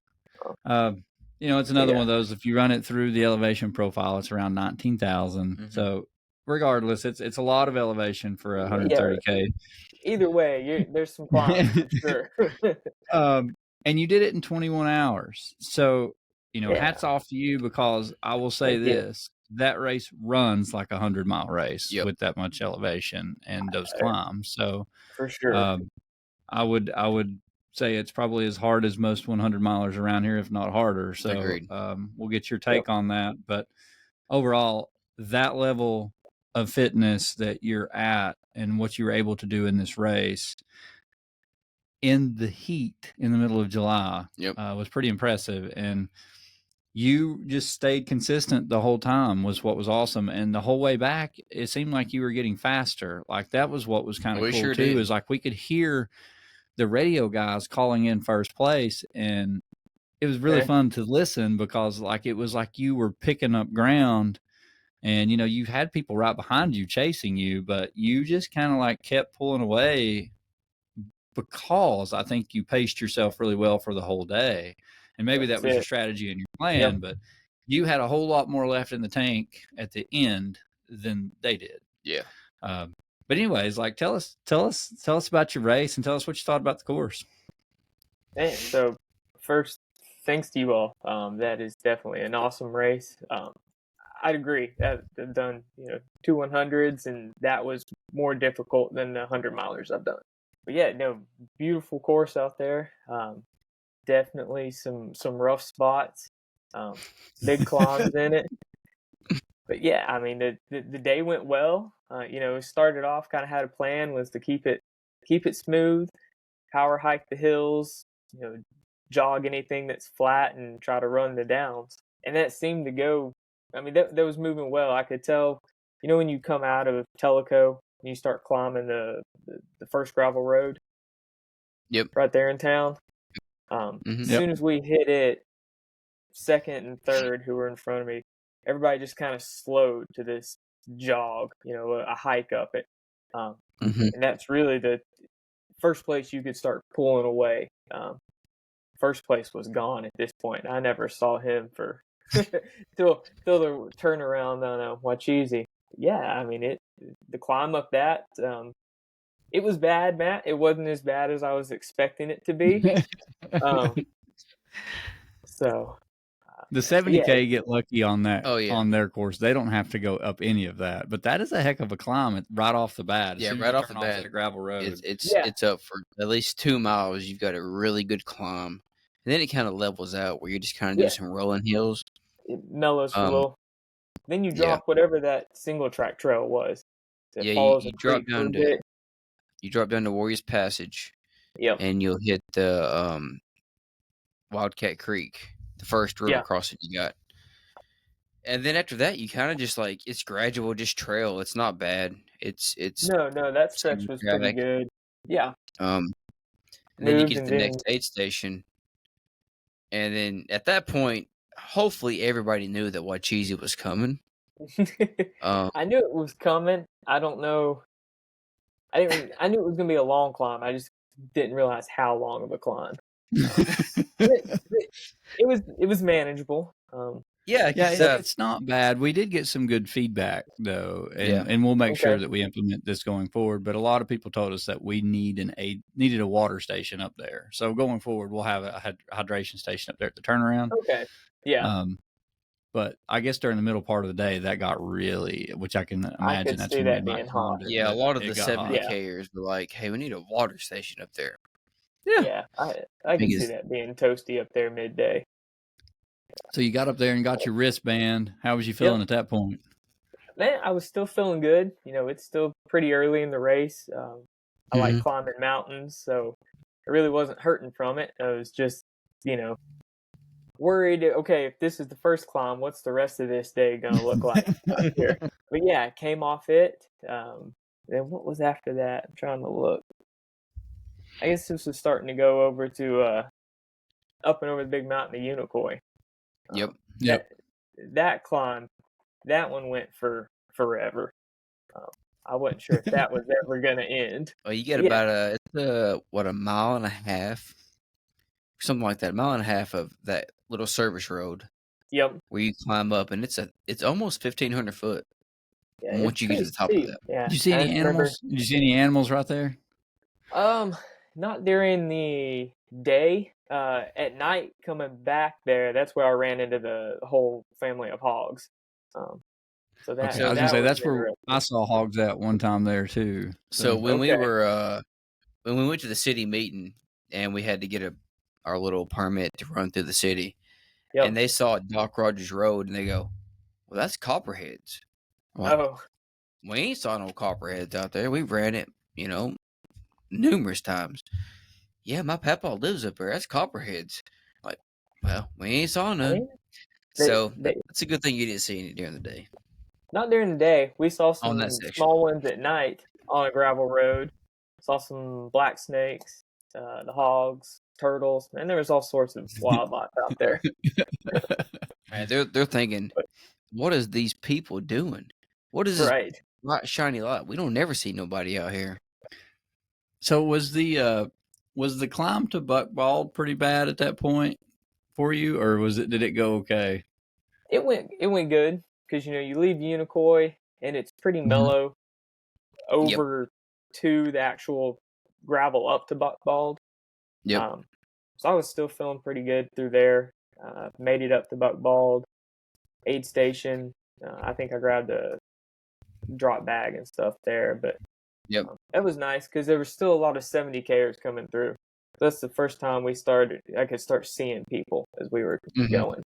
It's another one of those. If you run it through the elevation profile, it's around 19,000. Mm-hmm. So regardless, it's a lot of elevation for 130K. Either way, there's some climbs for sure. And you did it in 21 hours. So, hats off to you, because I will say this. That race runs like 100-mile race with that much elevation and those climbs. So for sure, I would say it's probably as hard as most 100-milers around here, if not harder. So we'll get your take on that. But overall, that level of fitness that you're at and what you were able to do in this race in the heat in the middle of July was pretty impressive. And you just stayed consistent the whole time was what was awesome. And the whole way back, it seemed like you were getting faster. Like that was what was kind of cool too, is like we could hear the radio guys calling in first place. And it was really fun to listen, because like it was like you were picking up ground, and you had people right behind you chasing you, but you just kind of like kept pulling away, because I think you paced yourself really well for the whole day. And maybe that was your strategy and your plan, but you had a whole lot more left in the tank at the end than they did. Yeah. But anyways, like tell us about your race, and tell us what you thought about the course. Man, so first, thanks to you all. That is definitely an awesome race. I'd agree. I've done 2 100s, and that was more difficult than the 100-milers I've done. But beautiful course out there. Definitely some rough spots, big climbs in it. But I mean, the day went well. We started off, kind of had a plan, was to keep it smooth, power hike the hills, jog anything that's flat, and try to run the downs. And that seemed to go. I mean, that was moving well. I could tell, when you come out of Tellico and you start climbing the first gravel road. Yep. Right there in town. As soon as we hit it, second and third, who were in front of me, everybody just kind of slowed to this jog, a hike up it. And that's really the first place you could start pulling away. First place was gone at this point. I never saw him for till the turnaround on Wacheezy. I mean, the climb up that, it was bad, Matt. It wasn't as bad as I was expecting it to be. So the 70K get lucky on that on their course. They don't have to go up any of that, but that is a heck of a climb right off the bat. Right off the bat, the gravel road. It's up for at least 2 miles. You've got a really good climb, and then it kind of levels out where you just kind of do some rolling hills. It mellows a little. Then you drop whatever that single track trail was. You drop down to. You drop down to Warriors Passage, and you'll hit the Wildcat Creek, the first river crossing you got. And then after that, you kind of just like, it's gradual, just trail. It's not bad. It's no, that stretch was pretty good. Yeah. And then you get to the next aid station, and then at that point, hopefully everybody knew that Wacheezy was coming. I knew it was coming. I don't know. I knew it was going to be a long climb. I just didn't realize how long of a climb. It it was manageable. Yeah, Yeah, 'cause, it's not bad. We did get some good feedback though, and we'll make sure Okay. that we implement this going forward. But a lot of people told us that we needed a water station up there. So going forward, we'll have a hydration station up there at the turnaround. Okay. Yeah. But I guess during the middle part of the day, that got really, which I can I imagine could that's see when we that might being hot. find it. yeah, a but lot of it the got hot. 70Kers were like, "Hey, we need a water station up there." Yeah. I could see Because that being toasty up there midday. So you got up there and got your wristband. How was you Yep. feeling at that point? Man, I was still feeling good. It's still pretty early in the race. I like climbing mountains, so I really wasn't hurting from it. I was just, worried, okay, if this is the first climb, what's the rest of this day going to look like out here? But yeah, I came off it. Then what was after that? I'm trying to look. I guess this was starting to go over to up and over the big mountain of Unicoi. Yep. That climb, that one went for forever. I wasn't sure if that was ever going to end. Well, you get about a mile and a half, something like that, a mile and a half of that little service road. Yep. Where you climb up, and it's almost 1,500 foot. Yeah, once you get to the top steep. of that. Yeah. Did you see any animals? Did you see any animals right there? Not during the day. At night coming back there, that's where I ran into the whole family of hogs. So that Okay, I was gonna say that's where interesting. I saw hogs at one time there too. So when we Okay. were when we went to the city meeting and we had to get our little permit to run through the city, Yep. and they saw Doc Rogers Road and they go, "Well, that's Copperheads." I'm like, Oh, we ain't saw no Copperheads out there. We ran it, numerous times. Yeah, my papa lives up there. That's Copperheads. Like, well, we ain't saw I none. mean, So they, that's a good thing you didn't see any during the day. not during the day. We saw On some that section. small ones at night on a gravel road. Saw some black snakes, the hogs, turtles, and there was all sorts of wildlife out there. Man, they're thinking, what is these people doing? What is this Right. bright shiny light? We don't never see nobody out here. So was the climb to Buckbald pretty bad at that point for you, or did it go okay? It went good because you leave Unicoi and it's pretty mellow over to the actual gravel up to Buckbald. Yep. So I was still feeling pretty good through there. Made it up to Buckbald aid station. I think I grabbed a drop bag and stuff there, but that was nice because there was still a lot of 70Kers coming through. That's the first time I could start seeing people as we were going.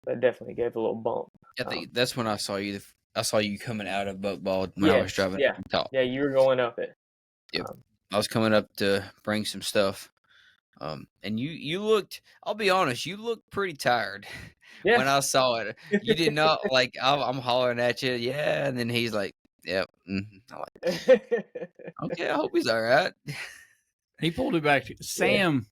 That definitely gave a little bump. I think that's when I saw you. I saw you coming out of Buckbald when I was driving yeah. up the top. Yeah, you were going up it. Yep. I was coming up to bring some stuff. And you looked, I'll be honest, you looked pretty tired when I saw it. You did not I'm hollering at you. Yeah. And then he's like, yep. I'm like, okay, I hope he's all right. He pulled it back. Sam,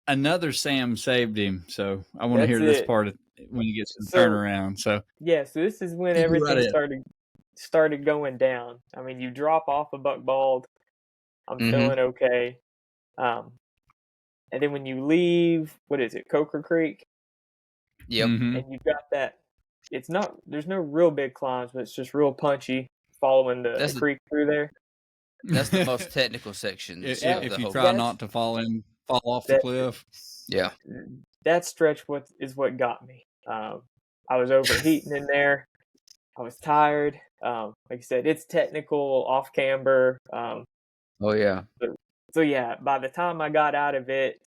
another Sam saved him. So I want to hear this part when he gets to the turnaround. So so this is when everything started going down. I mean, you drop off of Buckbald. I'm feeling okay. And then when you leave, what is it, Coker Creek? Yep. And you've got that. There's no real big climbs, but it's just real punchy following the creek through there. That's the most technical section. If you try not to fall off the cliff. Yeah. That stretch is what got me. I was overheating in there. I was tired. Like I said, it's technical, off camber. Oh yeah. So yeah, by the time I got out of it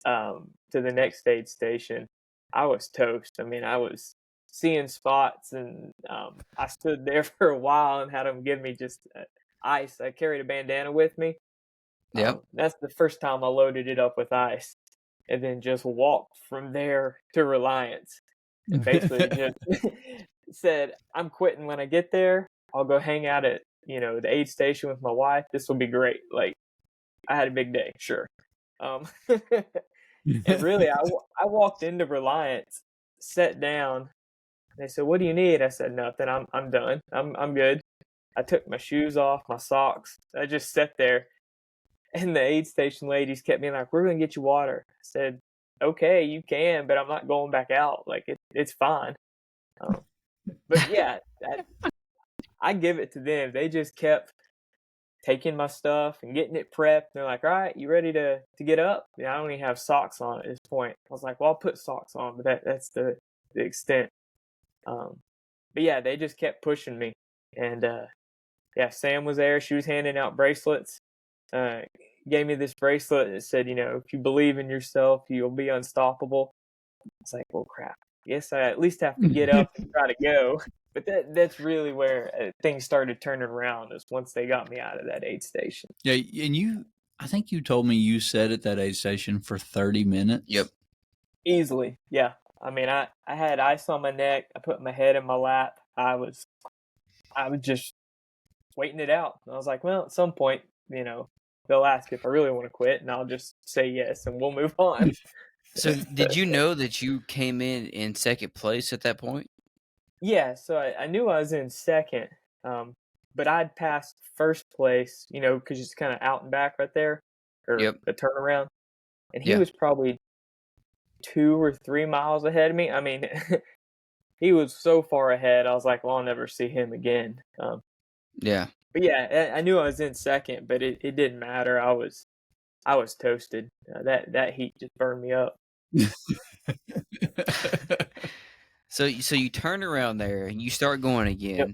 to the next aid station, I was toast. I mean, I was seeing spots, and I stood there for a while and had them give me just ice. I carried a bandana with me. Yep. That's the first time I loaded it up with ice, and then just walked from there to Reliance, and basically just said, "I'm quitting when I get there. I'll go hang out at the aid station with my wife. This will be great." Like, I had a big day, sure. And really, I walked into Reliance, sat down. They said, "What do you need?" I said, "Nothing. I'm done. I'm good." I took my shoes off, my socks. I just sat there, and the aid station ladies kept being like, "We're gonna get you water." I said, okay, you can, but I'm not going back out. Like it's fine. But yeah, I give it to them. They just kept taking my stuff and getting it prepped. They're like, all right, you ready to get up? Yeah, I don't even have socks on at this point. I was like, well, I'll put socks on, but that's the extent. But yeah, they just kept pushing me. And yeah, Sam was there. She was handing out bracelets. Gave me this bracelet that said, if you believe in yourself, you'll be unstoppable. It's like, well, crap. Guess I at least have to get up and try to go. But that's really where things started turning around, is once they got me out of that aid station. Yeah, and I think you told me you sat at that aid station for 30 minutes. Yep. Easily, yeah. I mean, I had ice on my neck. I put my head in my lap. I was just waiting it out. I was like, well, at some point, they'll ask if I really want to quit, and I'll just say yes, and we'll move on. So did you know that you came in second place at that point? Yeah, so I knew I was in second, but I'd passed first place, because it's kind of out and back right there, or the turnaround. And he was probably 2 or 3 miles ahead of me. I mean, he was so far ahead. I was like, well, I'll never see him again. Yeah. But yeah, I knew I was in second, but it didn't matter. I was toasted. That heat just burned me up. So you turn around there and you start going again. Yep.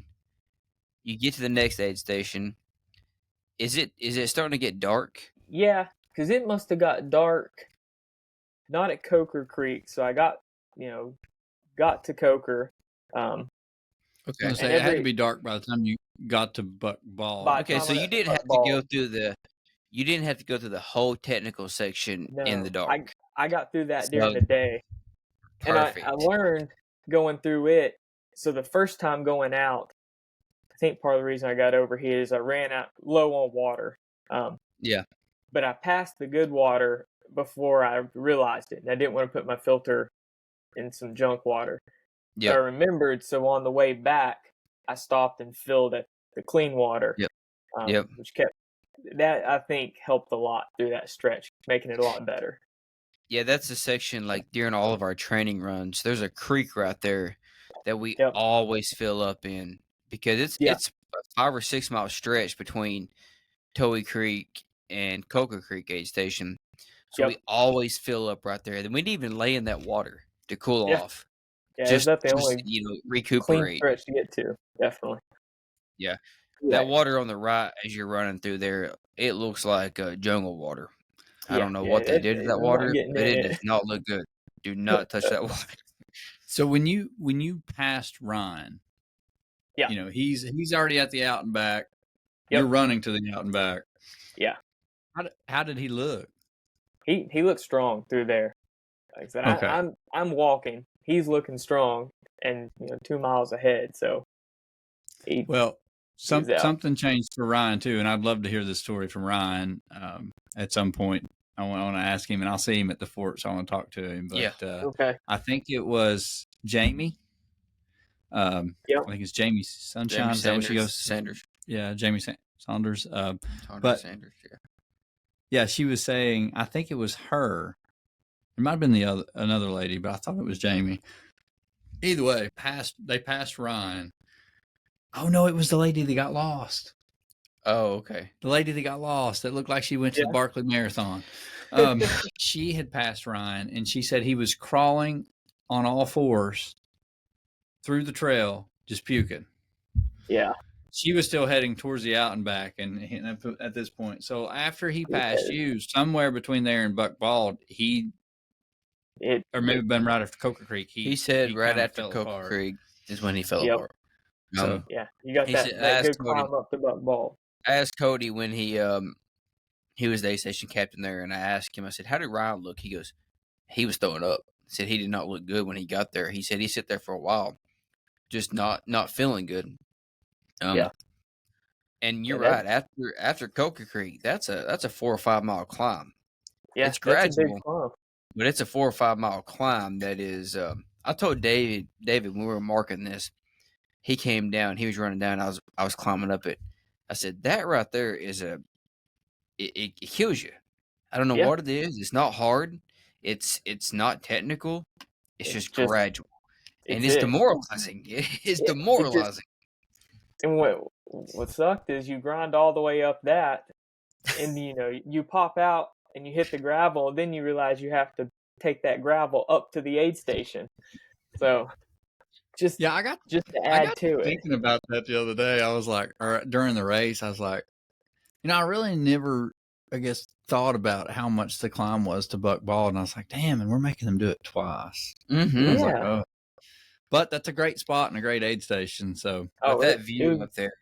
You get to the next aid station. Is it starting to get dark? Yeah, because it must have got dark. Not at Coker Creek, so I got to Coker. Okay. So it had to be dark by the time you got to Buck Ball. Okay, so you didn't have to go through the whole technical section in the dark. I got through that during the day. Perfect. And I learned going through it. So the first time going out, I think part of the reason I got overheated is I ran out low on water. Yeah. But I passed the good water before I realized it, and I didn't want to put my filter in some junk water. Yeah. I remembered, so on the way back, I stopped and filled at the clean water. Yep. Which kept that, I think, helped a lot through that stretch, making it a lot better. Yeah, that's a section, like during all of our training runs, there's a creek right there that we always fill up in, because it's a 5 or 6 mile stretch between Toey Creek and Coker Creek aid station. So we always fill up right there. Then we'd even lay in that water to cool off. Yeah, just the only recuperate. Clean stretch to get to, definitely. Yeah. That water on the right as you're running through there, it looks like jungle water. I don't know what they did to that water, but it does not look good. Do not touch that water. So when you passed Ryan, he's already at the out and back. You're running to the out and back. Yeah. How did he look? He looks strong through there. Like I said, I'm walking. He's looking strong, and 2 miles ahead. So something changed for Ryan too, and I'd love to hear this story from Ryan at some point. I want to ask him, and I'll see him at the fort, so I want to talk to him. But I think it was Jamie. I think it's Jamie Sunshine. Is that what she goes? Sanders. Yeah, Jamie Saunders. Sanders. Yeah, she was saying, I think it was her. It might have been another lady, but I thought it was Jamie. Either way, they passed Ryan. Oh no, it was the lady that got lost. Oh, okay. The lady that got lost that looked like she went to the Barkley Marathon. She had passed Ryan, and she said he was crawling on all fours through the trail, just puking. Yeah. She was still heading towards the out and back, and at this point. So after he passed you, somewhere between there and Buck Bald, or maybe been right after Coker Creek. He said right after Coker Creek is when he fell apart. So you got that good climb up to Buck Bald. I asked Cody when he was the aid station captain there, and I asked him, I said, how did Ryan look? He goes, he was throwing up. He said he did not look good when he got there. He said he sat there for a while, just not feeling good. And you're right. After Coker Creek, that's a 4 or 5 mile climb. Yeah, it's gradual, a big climb. But it's a 4 or 5 mile climb. That is. I told David when we were marking this, he came down. He was running down. I was climbing up it. I said that right there is it kills you. I don't know what it is. It's not hard. It's not technical. It's just just gradual, and it's it's it. demoralizing. It's It just demoralizing. and what sucked is you grind all the way up that, and you pop out and you hit the gravel, and then you realize you have to take that gravel up to the aid station. So just Yeah, to I add got to it. thinking about that the other day. I was like, or during the race, I was like, I really never, I guess, thought about how much the climb was to Buck Bald, and I was like, damn, and we're making them do it twice. Mm-hmm. I was like, Yeah. oh, but that's a great spot and a great aid station. So, But that view up there,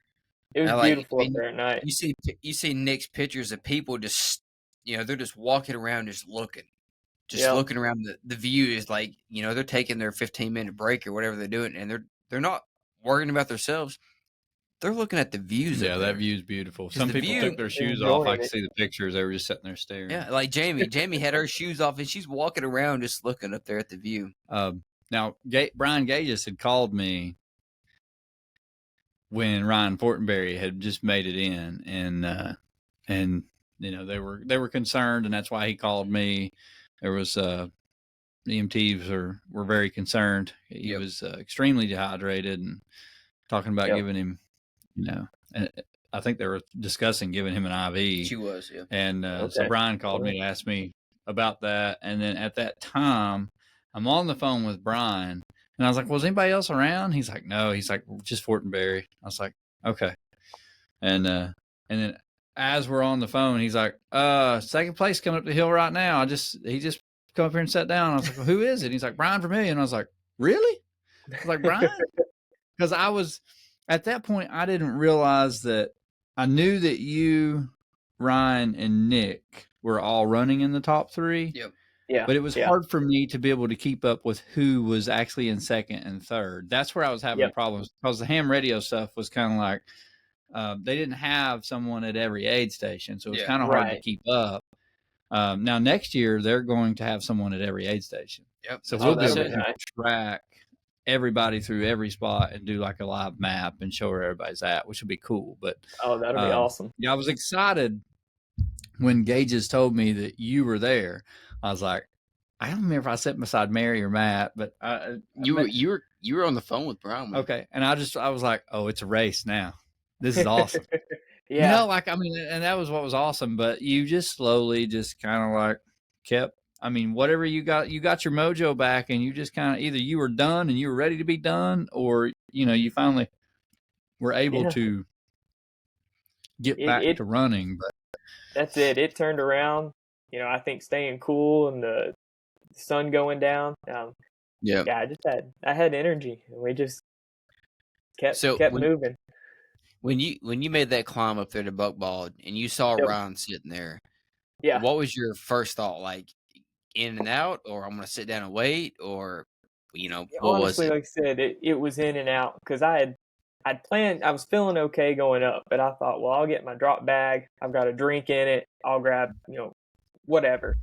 it was like, beautiful up there at night. You see Nick's pictures of people just, they're just walking around, just looking around. The view is like, they're taking their 15-minute break or whatever they're doing, and they're not worrying about themselves. They're looking at the views. yeah, up that there. view's beautiful. 'Cause Some the people view- took their shoes off. I enjoying could it. see the pictures. They were just sitting there staring. Yeah, like Jamie. Jamie had her shoes off, and she's walking around just looking up there at the view. Now, Brian Gages had called me when Ryan Fortenberry had just made it in, and they were concerned, and that's why he called me. There was the EMTs were very concerned. He Yep. was extremely dehydrated, and talking about giving him, and I think they were discussing giving him an IV. She was, yeah. And Okay. so Brian called me to ask me about that. And then at that time, I'm on the phone with Brian, and I was like, was anybody else around? He's like, no. He's like, just Fortenberry. I was like, okay. And then as we're on the phone, he's like, second place coming up the hill right now. He just come up here and sat down. I was like, well, who is it? He's like, Brian Vermillion. I was like, really? I was like, Brian? Because I was, at that point, I didn't realize that. I knew that you, Ryan, and Nick were all running in the top three. Yep. Yeah. But it was hard for me to be able to keep up with who was actually in second and third. That's where I was having problems, because the ham radio stuff was kind of like, they didn't have someone at every aid station. So it was kind of hard to keep up. Now, next year, they're going to have someone at every aid station. Yep. So we'll be able to track everybody through every spot and do like a live map and show where everybody's at, which would be cool. But that'll be awesome. Yeah, I was excited when Gages told me that you were there. I was like, I don't remember if I sat beside Mary or Matt, but you were on the phone with Brian. Okay, and I was like, oh, it's a race now. This is awesome. Yeah. And that was what was awesome. But you just slowly just kind of like kept. Whatever you got your mojo back, and you just kind of, either you were done and you were ready to be done, or, you finally were able to get back to running. But that's it. It turned around, I think staying cool and the sun going down. I had energy, and we just kept moving. When you made that climb up there to Buck Bald and you saw Ryan sitting there, what was your first thought? Like, in and out, or I'm gonna sit down and wait, or what honestly, was it? like I said, it was in and out, because I'd planned. I was feeling okay going up, but I thought, well, I'll get my drop bag. I've got a drink in it. I'll grab whatever.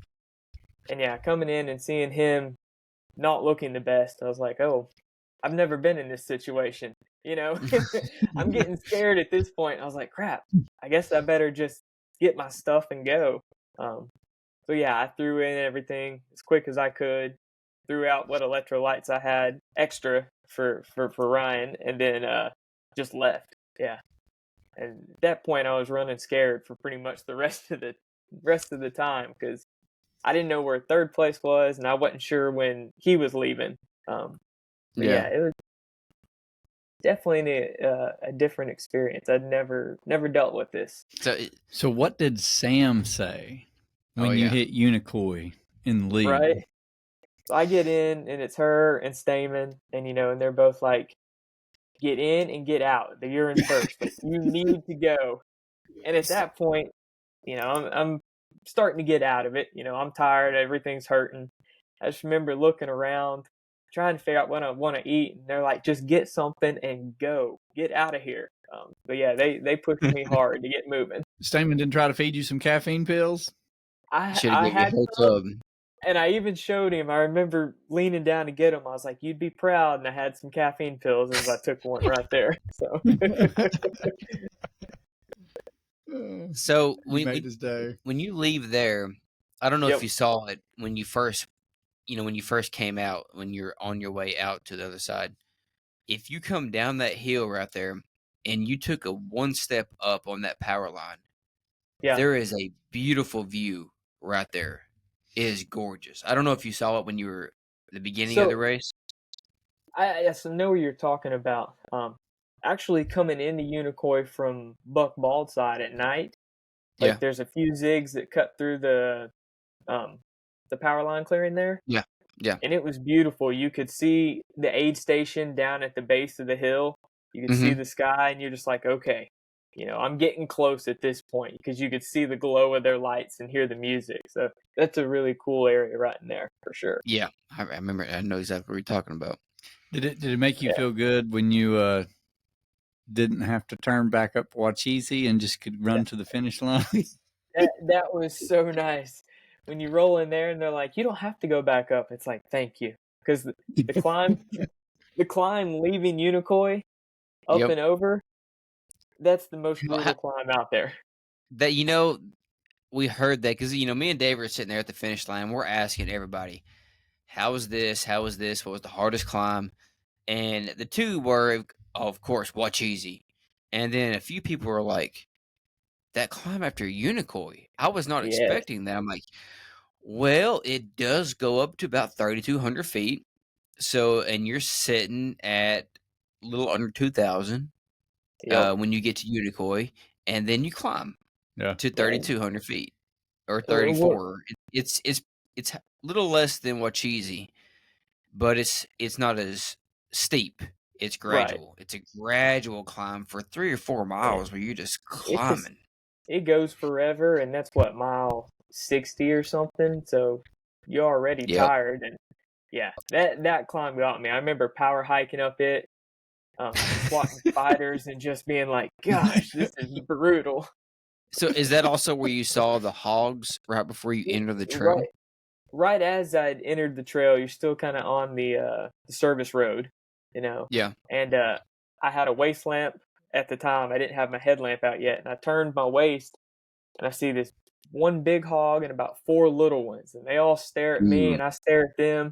And coming in and seeing him not looking the best, I was like, oh, I've never been in this situation. I'm getting scared at this point. I was like, crap, I guess I better just get my stuff and go. So I threw in everything as quick as I could, threw out what electrolytes I had extra for Ryan, and then just left. Yeah. And at that point, I was running scared for pretty much the rest of the time, because I didn't know where third place was, and I wasn't sure when he was leaving. It was definitely a different experience. I'd never dealt with this. So what did Sam say when you hit Unicoi in the lead? Right. So I get in, and it's her and Stamen, and and they're both like, get in and get out. You're in first. Like, you need to go. And at that point, I'm starting to get out of it. I'm tired. Everything's hurting. I just remember looking around, trying to figure out what I want to eat. And they're like, just get something and go. Get out of here. But they pushed me hard to get moving. Stamen didn't try to feed you some caffeine pills? I had some, and I even showed him. I remember leaning down to get them. I was like, you'd be proud. And I had some caffeine pills as I took one right there. So when you leave there, I don't know if Yep. you saw it when you first, when you first came out, when you're on your way out to the other side. If you come down that hill right there and you took a one step up on that power line, Yeah. there is a beautiful view right there. It is gorgeous. I don't know if you saw it when you were at the beginning of the So race. I know what you're talking about. Actually coming into Unicoi from Buck Bald side at night, Yeah, like there's a few zigs that cut through um the power line clearing there, yeah, yeah. and it was beautiful. You could see the aid station down at the base of the hill. You could see Hmm. the sky, and you're just like, okay, I'm getting close at this point because you could see the glow of their lights and hear the music. So that's a really cool area right in there for sure. Yeah, I remember. I know exactly what you're talking about. Did it make you Yeah. feel good when you didn't have to turn back up Wacheezy and just could run to the finish line? That was so nice. When you roll in there and they're like, "You don't have to go back up." It's like, "Thank you," because the climb, the climb leaving Unicoi up Yep. and over, that's the most How, brutal climb out there. that we heard that because me and Dave are sitting there at the finish line. We're asking everybody, "How was this? How was this? What was the hardest climb?" And the two were, of course, Watch Easy. And then a few people were like, that climb after Unicoi, I was not Yes. expecting that. I'm like, well, it does go up to about 3,200 feet. So, and you're sitting at a little under 2,000 Yep. when you get to Unicoi, and then you climb Yeah. to Yeah. 3,200 feet or What? 34. It's a little less than Wacheezy, but it's not as steep. It's Right. gradual. It's a gradual climb for 3 or 4 miles And where you're just it's climbing. it goes forever, and that's what, mile 60 or something. So you're already Yep. tired, and yeah, that climb got me. I remember power hiking up it, swatting spiders, and just being like, "Gosh, this is brutal." So is that also where you saw the hogs right before you Yeah, enter the trail? right, right as I'd entered the trail, you're still kind of on the service road, you know, Yeah. and I had a waist lamp at the time. I didn't have my headlamp out yet, and I turned my waist, and I see this one big hog and about four little ones, and they all stare at me, Mm. and I stare at them,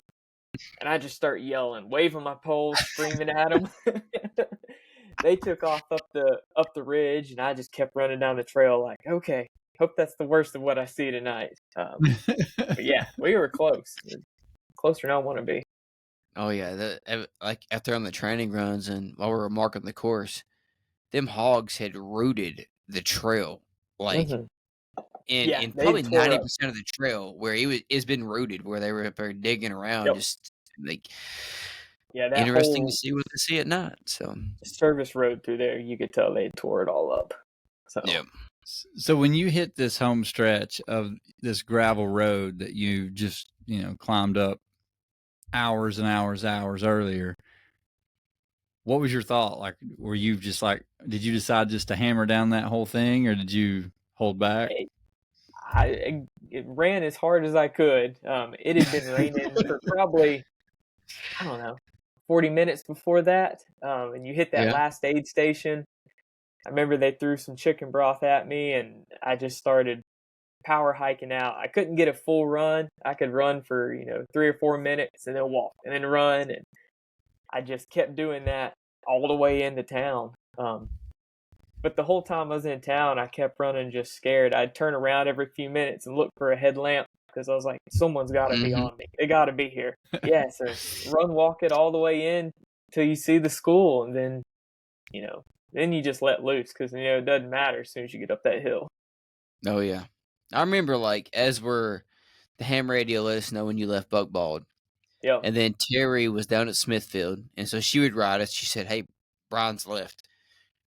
and I just start yelling, waving my pole, screaming at them. They took off up the ridge, and I just kept running down the trail like, okay, hope that's the worst of what I see tonight. But yeah, we were close, closer than I want to be. Oh yeah. Like after on the training runs and while we were marking the course, them hogs had rooted the trail like Hmm. in Yeah, in they probably tore up. 90% of the trail where it's been rooted where they were up there digging around Yep. just like Yeah, that interesting to whole see what they see at night. So service road through there, you could tell they tore it all up. So yeah. So when you hit this home stretch of this gravel road that you just, climbed up hours and hours earlier, what was your thought? Like, were you just like, did you decide just to hammer down that whole thing, or did you hold back? I, it ran as hard as I could. It had been raining for probably, I don't know, 40 minutes before that. And you hit that Yeah. last aid station. I remember they threw some chicken broth at me, and I just started power hiking out. I couldn't get a full run. I could run for 3 or 4 minutes and then walk and then run, and I just kept doing that all the way into town. But the whole time I was in town, I kept running just scared. I'd turn around every few minutes and look for a headlamp because I was like, someone's got to be Hmm. on me. They got to be here. Yeah, so run, walk it all the way in till you see the school, and you know, then you just let loose because it doesn't matter as soon as you get up that hill. Oh yeah. I remember like the ham radio let us know when you left Buckbald. Yep. And then Terry was down at Smithfield, and so she would ride us. She said, "Hey, Brian's left,"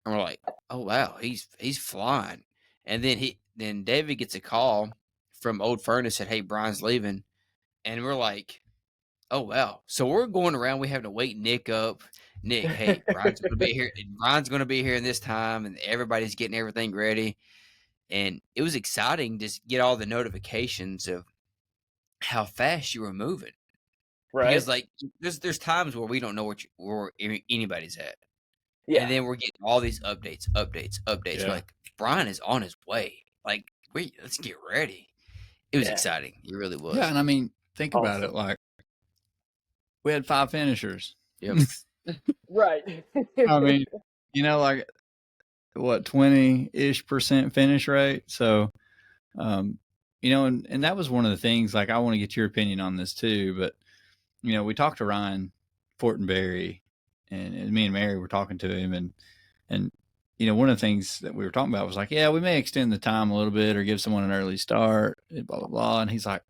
and we're like, "Oh wow, he's flying." And then David gets a call from Old Furnace said, "Hey, Brian's leaving," and we're like, "Oh wow!" So we're going around. We having to wake Nick up. Nick, hey, Brian's gonna be here. Brian's gonna be here in this time, and everybody's getting everything ready. And it was exciting to get all the notifications of how fast you were moving. Because, Right? like, there's times where we don't know where anybody's at, and Yeah. then we're getting all these updates. We're Yeah. like, Brian is on his way. Like, wait, let's get ready. It was Yeah. exciting. It really was. Yeah, and I mean, think about it. Awesome. Like, we had 5 finishers. Yep. Right. I mean, like, what, 20-ish% finish rate? So, and that was one of the things, like, I want to get your opinion on this too, but, we talked to Ryan Fortenberry, and me and Mary were talking to him, and one of the things that we were talking about was like, yeah, we may extend the time a little bit or give someone an early start, blah, blah, blah. And he's like,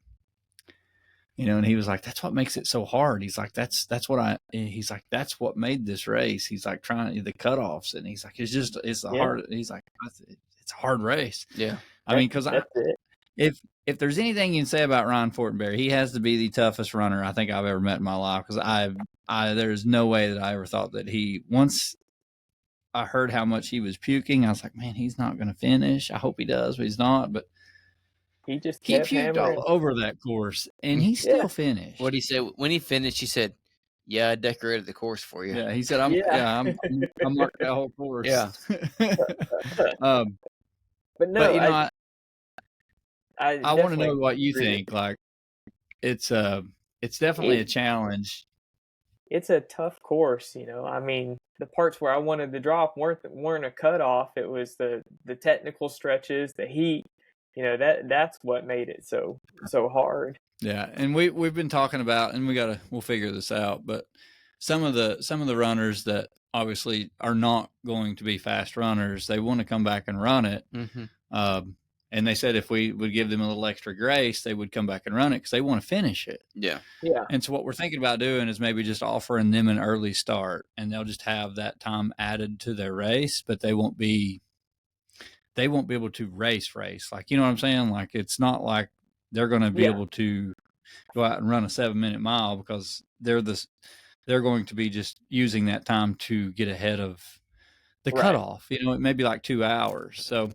and he was like, that's what makes it so hard. He's like, that's what made this race. He's like, trying the cutoffs. And he's like, it's the hard. He's like, it's a hard race. Yeah. I mean, because if there's anything you can say about Ryan Fortenberry, he has to be the toughest runner I think I've ever met in my life. Because there's no way that I ever thought that once I heard how much he was puking, I was like, man, he's not going to finish. I hope he does, but he's not. But he just he puked all over that course, and he still finished. What he said when he finished, he said, "Yeah, I decorated the course for you." Yeah, he said, "I marked that whole course." Yeah. But no, I want to know what you think. Like, it's definitely a challenge. It's a tough course, I mean, the parts where I wanted to drop weren't a cutoff. It was the technical stretches, the heat. That's what made it so hard. Yeah, and we've been talking about, and we'll figure this out. But some of the runners that obviously are not going to be fast runners, they want to come back and run it. Mm-hmm. And they said if we would give them a little extra grace, they would come back and run it because they want to finish it. Yeah. And so what we're thinking about doing is maybe just offering them an early start, and they'll just have that time added to their race, but they won't be able to race. Like, you know what I'm saying? Like, it's not like they're going to be able to go out and run a 7-minute mile, because they're going to be just using that time to get ahead of the cutoff. It may be like 2 hours. So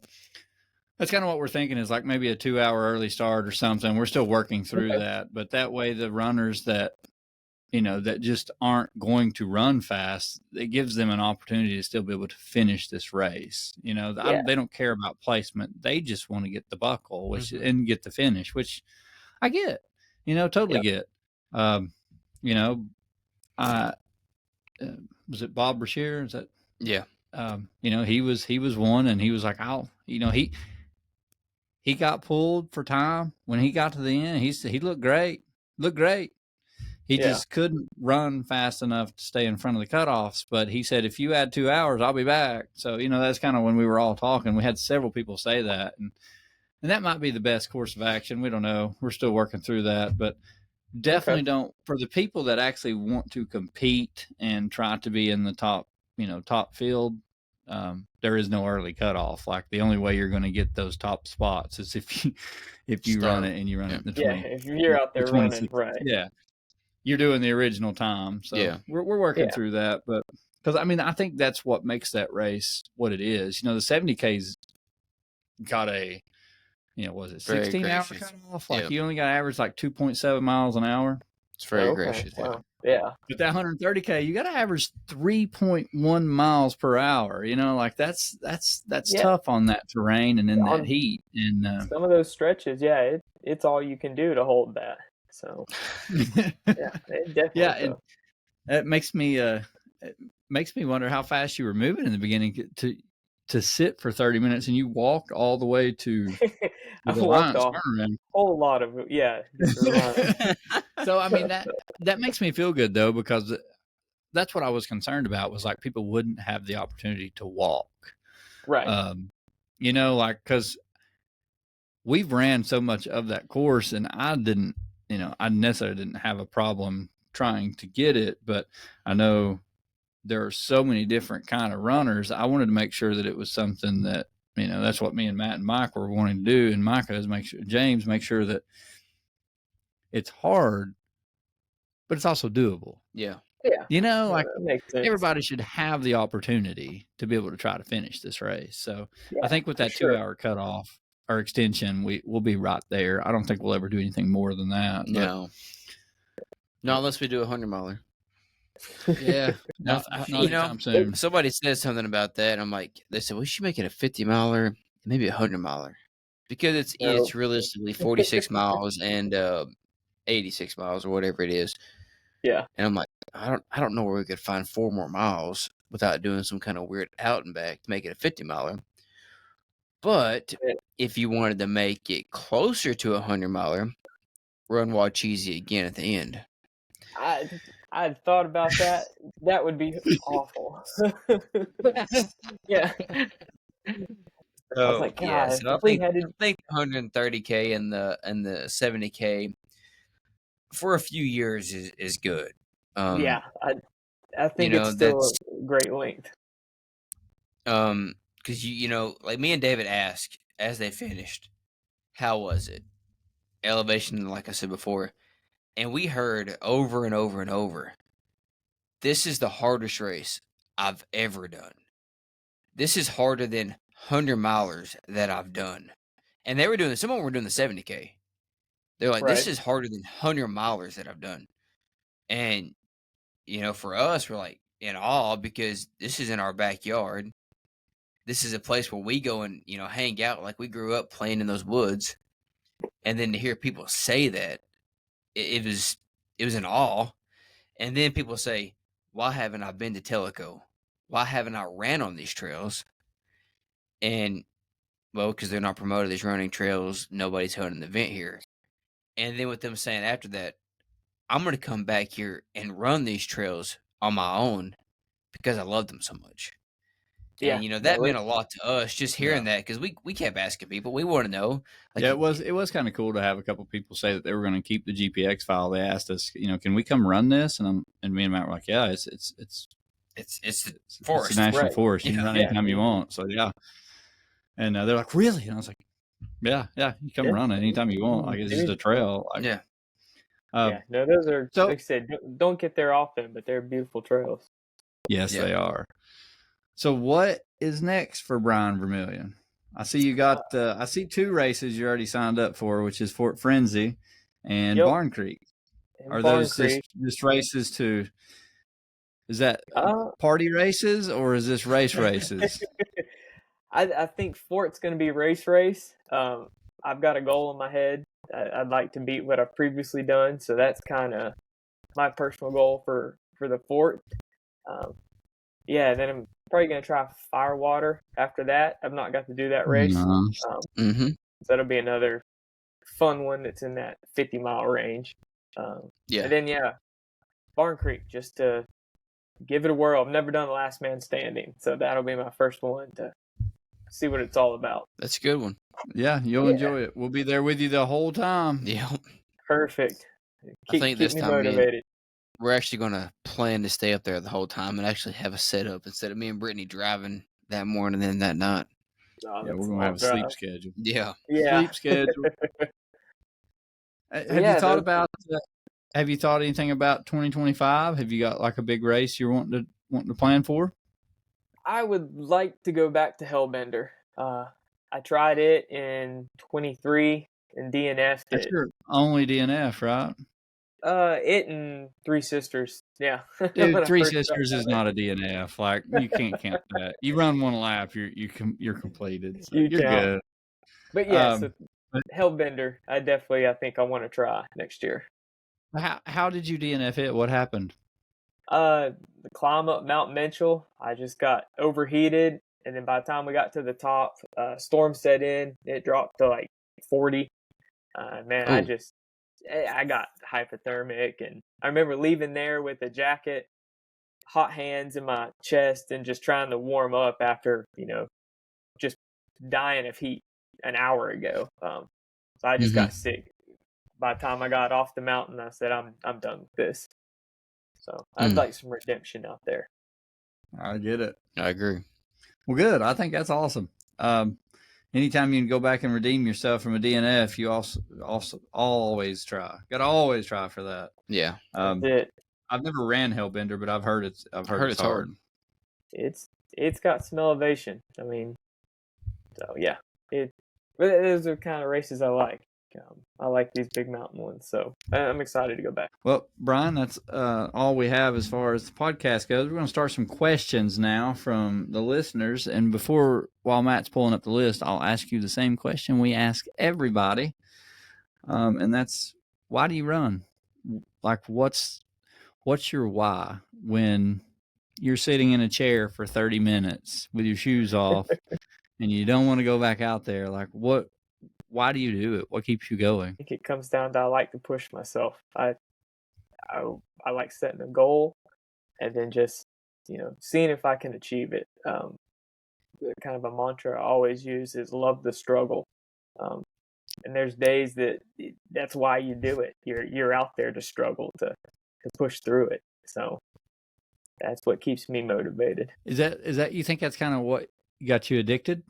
that's kind of what we're thinking, is like maybe a 2-hour early start or something. We're still working through that, but that way the runners that, that just aren't going to run fast, it gives them an opportunity to still be able to finish this race. They don't care about placement. They just want to get the buckle, and get the finish, which I get, totally get. Was it Bob Brashear? Is that? Yeah. He was one, and he was like, he got pulled for time when he got to the end. He looked great. He just couldn't run fast enough to stay in front of the cutoffs. But he said, if you add 2 hours, I'll be back. So, that's kind of when we were all talking. We had several people say that. And that might be the best course of action. We don't know. We're still working through that. But definitely don't, for the people that actually want to compete and try to be in the top field, there is no early cutoff. Like, the only way you're going to get those top spots is if you run it, and you run it in the 20. Yeah, if you're out there running, right. Yeah. You're doing the original time. So we're working through that. But because, I think that's what makes that race what it is. The 70K's got a, was it 16-hour cutoff? Like, you only got to average like 2.7 miles an hour. It's very gracious. Wow. Yeah. But that 130K, you got to average 3.1 miles per hour. Like, that's tough on that terrain and in that heat. And some of those stretches, it's all you can do to hold that. So it definitely. And it makes me wonder how fast you were moving in the beginning to sit for 30 minutes, and you walked all the way to I walked off a whole lot of it. So that makes me feel good, though, because that's what I was concerned about, was like people wouldn't have the opportunity to walk, right? Because we've ran so much of that course, and I necessarily didn't have a problem trying to get it, but I know there are so many different kind of runners. I wanted to make sure that it was something that, that's what me and Matt and Mike were wanting to do. And Micah is make sure that it's hard, but it's also doable. Yeah. Yeah. Everybody should have the opportunity to be able to try to finish this race. So I think with that 2-hour cutoff or extension, we'll be right there. I don't think we'll ever do anything more than that. No, unless we do a 100-miler. Yeah. not anytime soon. Somebody said something about that. And I'm like, they said, we should make it a 50-miler, maybe a 100-miler. because So it's realistically 46 miles and 86 miles or whatever it is. yeah, And I'm like, I don't know where we could find 4 more miles without doing some kind of weird out and back to make it a 50 miler. But it- if you wanted to make it closer to a 100 miler, run Wild Cheesy again at the end. I I thought about that. That would be awful. Yeah, I was So like, yeah, God, so if we had I to, think 130K and the 70K for a few years is good. yeah, I think it's still That's a great length. because like me and David asked as they finished, how was it? Elevation, like I said before, and we heard over and over and over, this is the hardest race I've ever done. This is harder than 100 milers that I've done. And they were doing some of them were doing the 70K. They're like, this Right. is harder than 100 milers that I've done. And for us, we're like in awe because this is in our backyard. This is a place where we go and hang out, like we grew up playing in those woods. And then to hear people say that, it was an awe. And then people say, why haven't I been to Tellico? Why haven't I ran on these trails? And well, because they're not promoted as running trails, nobody's holding an event here. And then with them saying after that, I'm going to come back here and run these trails on my own because I love them so much. Yeah. And No, that meant a lot to us just hearing Yeah. that because we kept asking people. We want to know. Like, Yeah, it was kind of cool to have a couple people say that they were going to keep the GPX file. They asked us, can we come run this? And me and Matt were like, yeah, it's it's the forest. national right. forest. You can Yeah. run Yeah. anytime you want. So yeah, and they're like, really? And I was like, yeah, you come Yeah. run it anytime you want. Like it's just a trail. Like, Yeah. Yeah. No, those are, So like I said, don't get there often, but they're beautiful trails. yes, Yeah. they are. So what is next for Brian Vermillion? I see you got. I see 2 races you already signed up for, which is Fort Frenzy and Yep. Barn Creek. And Are Barn those Creek. just races to? Is that Uh, party races or is this race races? I think Fort's going to be race. I've got a goal in my head. I'd like to beat what I've previously done, so that's kind of my personal goal for the Fort. Um, yeah, then I'm probably going to try Firewater after that. I've not got to do that race, No. Mm-hmm. so that'll be another fun one that's in that 50-mile range. Yeah. And then Barn Creek, just to give it a whirl. I've never done Last Man Standing, so that'll be my first one to see what it's all about. That's a good one. Yeah, you'll Yeah. enjoy it. We'll be there with you the whole time. Yeah. Perfect. I think this Keep me time, motivated. we're actually going to plan to stay up there the whole time and actually have a setup instead of me and Brittany driving that morning and that night. Oh, Yeah, that's we're a gonna have long a sleep drive. schedule. Yeah. Yeah. Sleep schedule. Have Yeah, you thought those- about? Have you thought anything about 2025? Have you got like a big race you're wanting to plan for? I would like to go back to Hellbender. I tried it in 23 and DNF'd That's it. your only DNF, right? It and Three Sisters. Yeah. Dude, When I Three first Sisters is started. not a DNF. Like you can't count that. You run one lap, you're completed. So You you're count. good. But yeah, so But Hellbender, I think I want to try next year. how did you DNF it? What happened? The climb up Mount Mitchell, I just got overheated, and then by the time we got to the top, storm set in. It dropped to like 40. Man, Oh. I got hypothermic, and I remember leaving there with a jacket, hot hands in my chest, and just trying to warm up after just dying of heat an hour ago. So I just got sick. By the time I got off the mountain, I said, I'm done with this. So I'd like some redemption out there. I get it. I agree. Well, good. I think that's awesome. Anytime you can go back and redeem yourself from a DNF, you also always try. Got to always try for that. Yeah. That's it. I've never ran Hellbender, but I've heard it's hard. It's got some elevation. I mean, so yeah, those are kind of races I like. I like these big mountain ones, so I'm excited to go back. Well, Brian, that's all we have as far as the podcast goes. We're going to start some questions now from the listeners. And while Matt's pulling up the list, I'll ask you the same question we ask everybody. And that's, why do you run? Like, what's your why when you're sitting in a chair for 30 minutes with your shoes off and you don't want to go back out there? Like, why do you do it? What keeps you going? I think it comes down to I like to push myself. I like setting a goal and then just, seeing if I can achieve it. Kind of a mantra I always use is love the struggle. And there's days that's why you do it. You're out there to struggle, to push through it. So that's what keeps me motivated. Is that you think that's kind of what got you addicted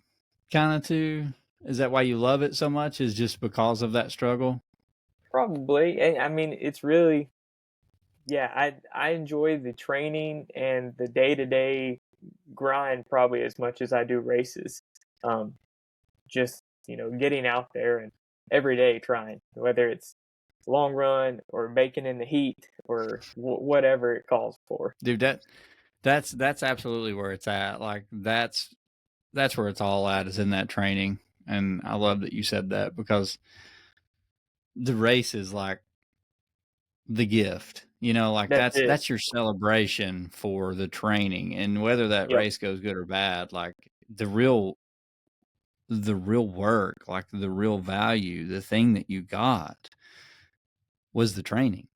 kind of to? Is that why you love it so much, is just because of that struggle? Probably. I mean, it's really, yeah, I enjoy the training and the day-to-day grind probably as much as I do races. Just, getting out there and every day trying, whether it's long run or baking in the heat or whatever it calls for. Dude, that's absolutely where it's at. Like, that's where it's all at, is in that training. And I love that you said that, because the race is like the gift, like that's your celebration for the training. And whether that race goes good or bad, like the real work, like the real value, the thing that you got was the training.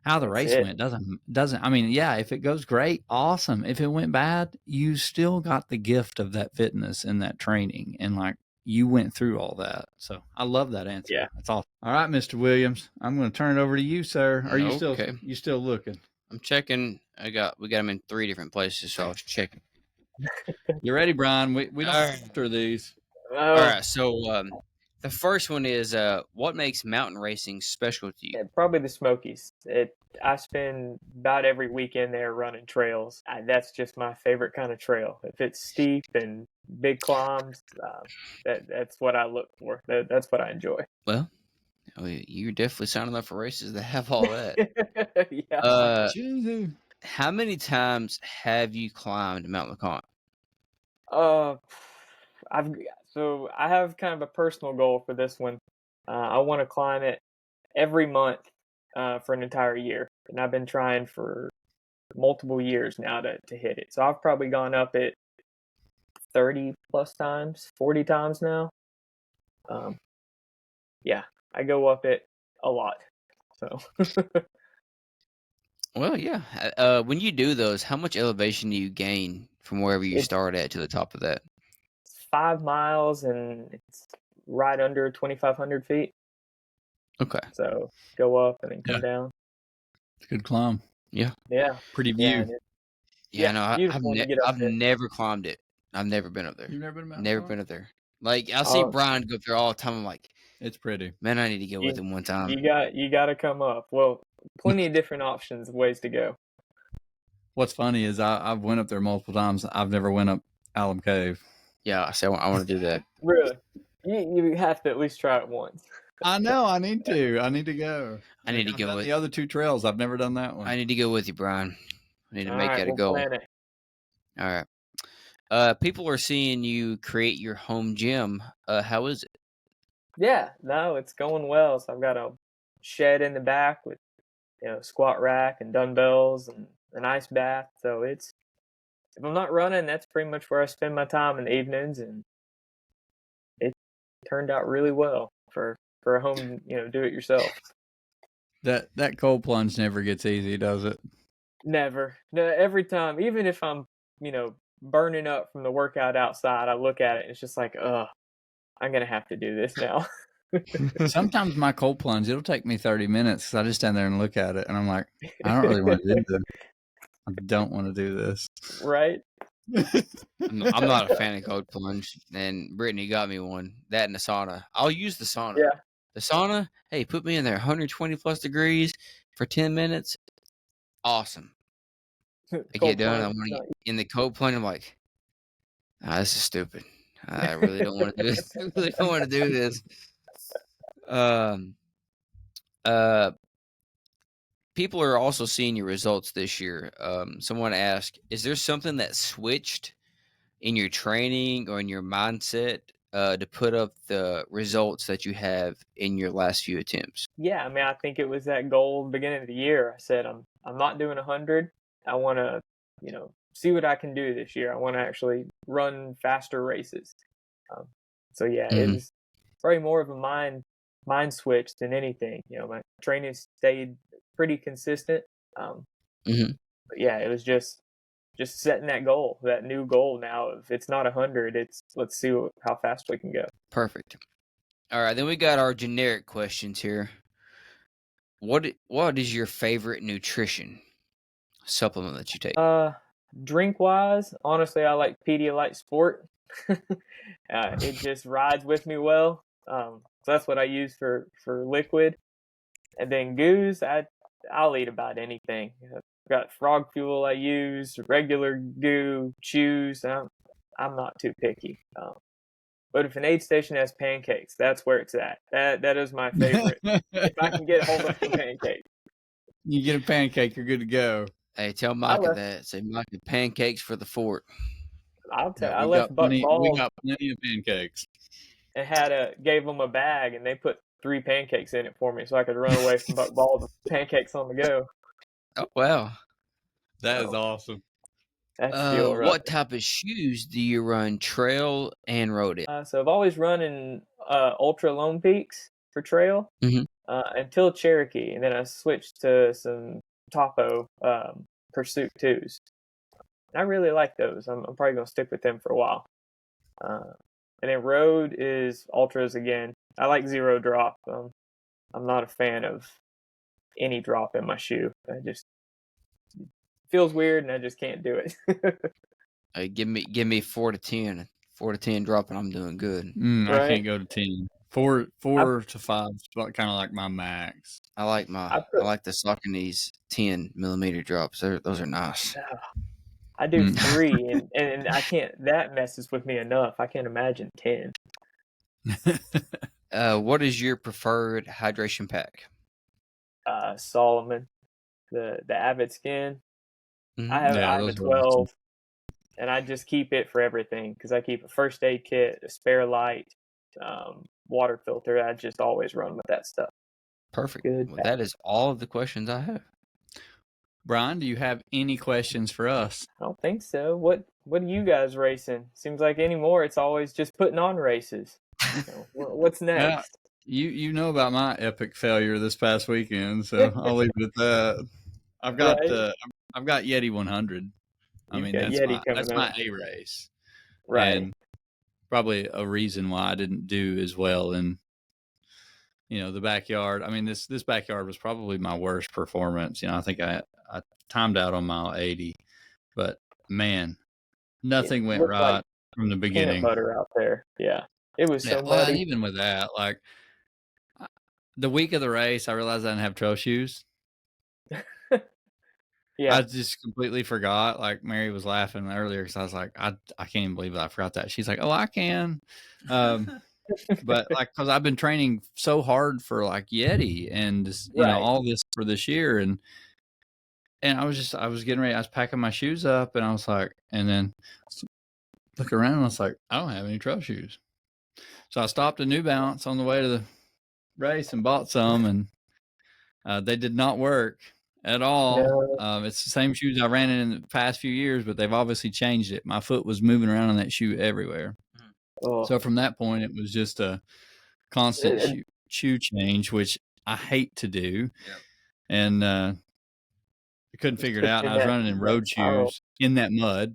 How the race went doesn't, I mean, yeah, if it goes great, awesome. If it went bad, you still got the gift of that fitness and that training. And like, you went through all that. So I love that answer. Yeah. That's awesome. All right, Mr. Williams, I'm going to turn it over to you, sir. Are you still looking? I'm checking. We got them in 3 different places, so I was checking. You ready, Brian? We don't after these. All right. So the first one is, what makes mountain racing special to you? Yeah, probably the Smokies. I spend about every weekend there running trails. That's just my favorite kind of trail. If it's steep and big climbs, that's what I look for. That's what I enjoy. Well, you're definitely signing up for races that have all that. Yeah. How many times have you climbed Mount LeConte? I have kind of a personal goal for this one. I want to climb it every month for an entire year, and I've been trying for multiple years now to hit it. So I've probably gone up it 30 plus times, 40 times now. Yeah, I go up it a lot. So. Well, yeah. When you do those, how much elevation do you gain from wherever you start at to the top of that? It's 5 miles, and it's right under 2,500 feet. Okay. So go up and then come down. It's a good climb. Yeah. Yeah. Pretty view. No, I've never climbed it. I've never been up there. You've never been up there? Never been up there. Like, I'll see Brian go up there all the time. I'm like, it's pretty. Man, I need to go with him one time. You got to come up. Well, plenty of different options, ways to go. What's funny is I've went up there multiple times. I've never went up Alum Cave. Yeah, so I want to do that. Really? You have to at least try it once. I know. I need to. I need to go. I need to go with the other 2 trails. I've never done that one. I need to go with you, Brian. I need to make that a goal. All right. People are seeing you create your home gym. How is it? Yeah, no, it's going well. So I've got a shed in the back with, squat rack and dumbbells and an ice bath. So if I'm not running, that's pretty much where I spend my time in the evenings, and it turned out really well for a home, do it yourself. That cold plunge never gets easy, does it? Never. No, every time, even if I'm, burning up from the workout outside, I look at it and it's just like, I'm going to have to do this now. Sometimes my cold plunge, it'll take me 30 minutes because I just stand there and look at it and I'm like, I don't really want to do this. I don't want to do this. Right? I'm not a fan of cold plunge, and Brittany got me one. That and the sauna. I'll use the sauna. Yeah. The sauna, hey, put me in there 120 plus degrees for 10 minutes. Awesome. I get done. I want to get in the cold plunge. I'm like, this is stupid. I really don't want to do this. I really don't want to do this. Um, uh, People are also seeing your results this year. Someone asked, is there something that switched in your training or in your mindset to put up the results that you have in your last few attempts? Yeah, I mean, I think it was that goal beginning of the year. I said I'm not doing 100. I want to, see what I can do this year. I want to actually run faster races. Um, so yeah, it Mhm. was probably more of a mind switch than anything. My training stayed pretty consistent. Um, Mhm. but yeah, it was just setting that goal, that new goal now of it's not 100, it's let's see how fast we can go. Perfect. All right, then we got our generic questions here. What is your favorite nutrition supplement that you take? Drink wise, honestly, I like Pedialyte Sport. It just rides with me well. So that's what I use for liquid. And then goos, I'll eat about anything. I've got frog fuel I use, regular goo, chews. I'm not too picky. But if an aid station has pancakes, that's where it's at. That is my favorite. If I can get hold of some pancakes. You get a pancake, you're good to go. Hey, tell I Micah left. that. Say, Micah, pancakes for the fort. I We left got Buck plenty. We Bald got plenty of pancakes. and gave them a bag, and they put 3 pancakes in it for me, so I could run away from Buck Bald with pancakes on the go. Oh, wow. That is So awesome. that's deal right. What type of shoes do you run trail and road in? So I've always run in Ultra Lone Peaks for trail Mhm. until Cherokee, and then I switched to some Topo Pursuit 2s. I really like those. I'm probably going to stick with them for a while. And then road is Ultras again. I like zero drop. I'm not a fan of any drop in my shoe. I just feels weird, and I just can't do it. Give me 4 to 10. 4 to 10 dropping, I'm doing good. I Right? can't go to 10. Four I, to 5 is kind of like my max. I like I put the Saucony's 10 millimeter drops. Those are nice. I do Mm. 3, and I can't. That messes with me enough. I can't imagine 10. What is your preferred hydration pack? Solomon, the Avid Skin. Mhm. Yeah, I have a those are awesome. 12, and I just keep it for everything because I keep a first aid kit, a spare light, water filter. I just always run with that stuff. Perfect. Good. Well, that is all of the questions I have. Brian, do you have any questions for us? I don't think so. What are you guys racing? Seems like anymore it's always just putting on races. What's next? You know about my epic failure this past weekend, so I'll leave it at that. I've got Right. I've got Yeti 100. I You've mean, got Yeti coming that's up. my A race, Right. and probably a reason why I didn't do as well in the backyard. I mean, this backyard was probably my worst performance. I think I timed out on mile 80, but man, It nothing went looked like right from the peanut beginning. butter out there. Yeah. It was Yeah, so well, and muddy. even with that, like the week of the race, I realized I didn't have trail shoes. I Yeah. just completely forgot. Like Mary was laughing earlier because I was like, I can't even believe I forgot that. She's like, oh, I can. But like, cause I've been training so hard for like Yeti and Right. all this for this year. And I was getting ready. I was packing my shoes up and I was like, and then look around and I was like, I don't have any trail shoes. So I stopped at New Balance on the way to the race and bought some, and they did not work at all. No. It's the same shoes I ran in the past few years, but they've obviously changed it. My foot was moving around in that shoe everywhere. Oh. So from that point, it was just a constant shoe change, which I hate to do. Yep. And I couldn't figure it out. And I was running in road shoes in that mud.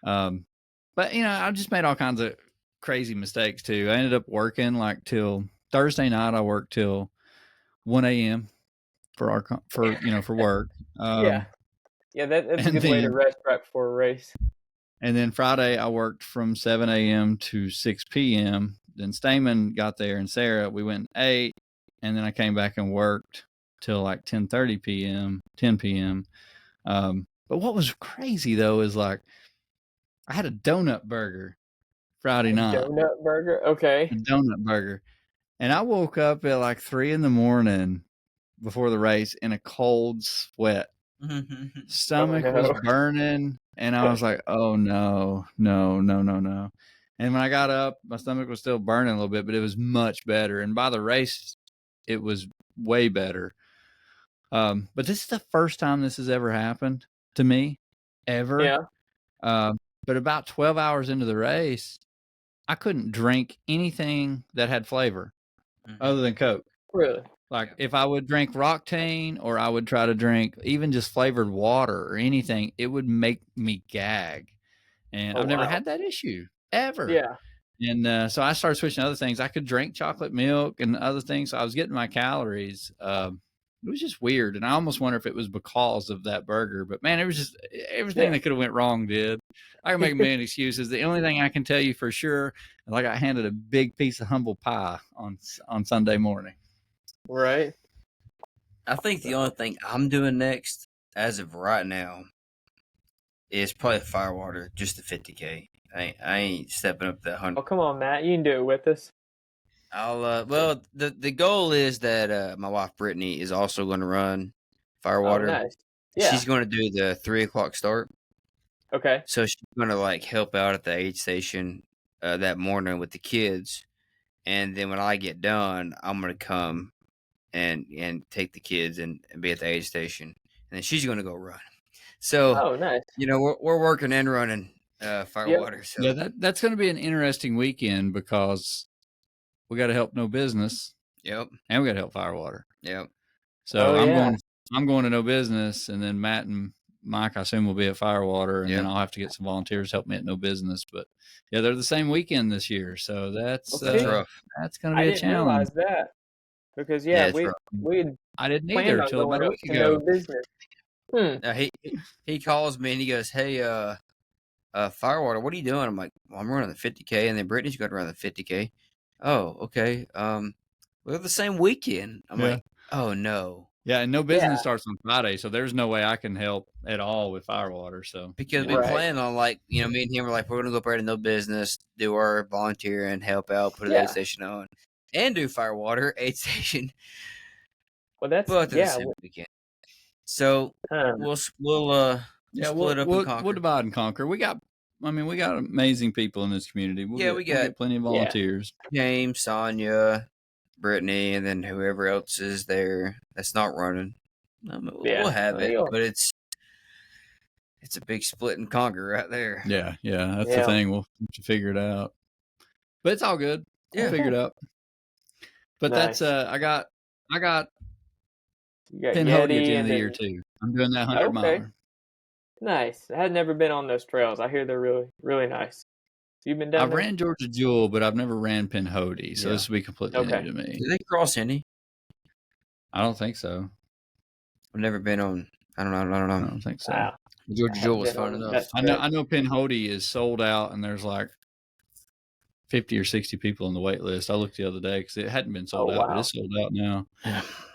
But I just made all kinds of crazy mistakes too. I ended up working like till Thursday night. I worked till 1 a.m. for work. Yeah. Yeah, that's a good way to rest right before a race. And then Friday I worked from 7 a.m. to 6 p.m. Then Stamen got there and Sarah, we went at 8, and then I came back and worked till like 10:30 p.m., 10 p.m. But what was crazy though is like I had a donut burger Friday night. Donut burger? Okay. A donut burger. And I woke up at like 3 a.m. before the race in a cold sweat. Stomach was burning, and I was like, oh no. And when I got up, my stomach was still burning a little bit, but it was much better. And by the race, it was way better. But this is the first time this has ever happened to me, ever. Yeah. But about 12 hours into the race, I couldn't drink anything that had flavor other than Coke. Really? Like if I would drink Roctane or I would try to drink even just flavored water or anything, it would make me gag. And I've never had that issue ever. Yeah. And so I started switching to other things. I could drink chocolate milk and other things. So I was getting my calories. It was just weird. And I almost wonder if it was because of that burger. But man, it was just everything that could have went wrong did. I can make a million excuses. The only thing I can tell you for sure, like I handed a big piece of humble pie on Sunday morning. Right. I think the only thing I'm doing next, as of right now, is probably Firewater, just the 50K. I ain't stepping up that 100. Oh, come on, Matt. You can do it with us. Well, the goal is that my wife Brittany is also going to run Firewater. Oh, nice. Yeah. She's going to do the 3:00 start. Okay. So she's going to like help out at the aid station that morning with the kids, and then when I get done, I'm going to come and take the kids and be at the aid station, and then she's going to go run. So, nice. We're working and running Firewater. Yep. So yeah, that's going to be an interesting weekend because we got to help No Business. Yep. And we got to help Firewater. Yep. So I'm going to No Business, and then Matt and Mike, I assume, will be at Firewater, and then I'll have to get some volunteers to help me at No Business. But yeah, they're the same weekend this year, so that's rough. That's going to be a challenge. I didn't realize that because I didn't either until about a week ago. No Business. He calls me and he goes, "Hey, Firewater, what are you doing?" I'm like, "Well, I'm running the 50K, and then Brittany's going to run the 50K." Oh, okay. We're the same weekend. I'm like, oh no. Yeah, and No Business starts on Friday, so there's no way I can help at all with Firewater. So because we plan on me and him were like, we're gonna go up there to No Business, do our volunteer and help out, put an aid station on, and do Firewater aid station. Well, that's the same weekend. So we'll split up and conquer. We'll divide and conquer. We got amazing people in this community. We got plenty of volunteers. James, Sonia, Brittany, and then whoever else is there that's not running. We'll have it, but it's a big split and conquer right there. Yeah, that's the thing. We'll have to figure it out, but it's all good. We'll figure it out. But that's I got Pin Hody at the end of the year too. I'm doing that 100 miler. Nice. I had never been on those trails. I hear they're really, really nice. You've been down I've ran Georgia Jewel, but I've never ran Pin Hody, so this will be completely new to me. Do they cross any? I don't think so. I've never been on. I don't know. I don't think so. Wow. Georgia Jewel was fun enough. I know Pin Hody is sold out, and there's like 50 or 60 people on the wait list. I looked the other day because it hadn't been sold out, but it's sold out now.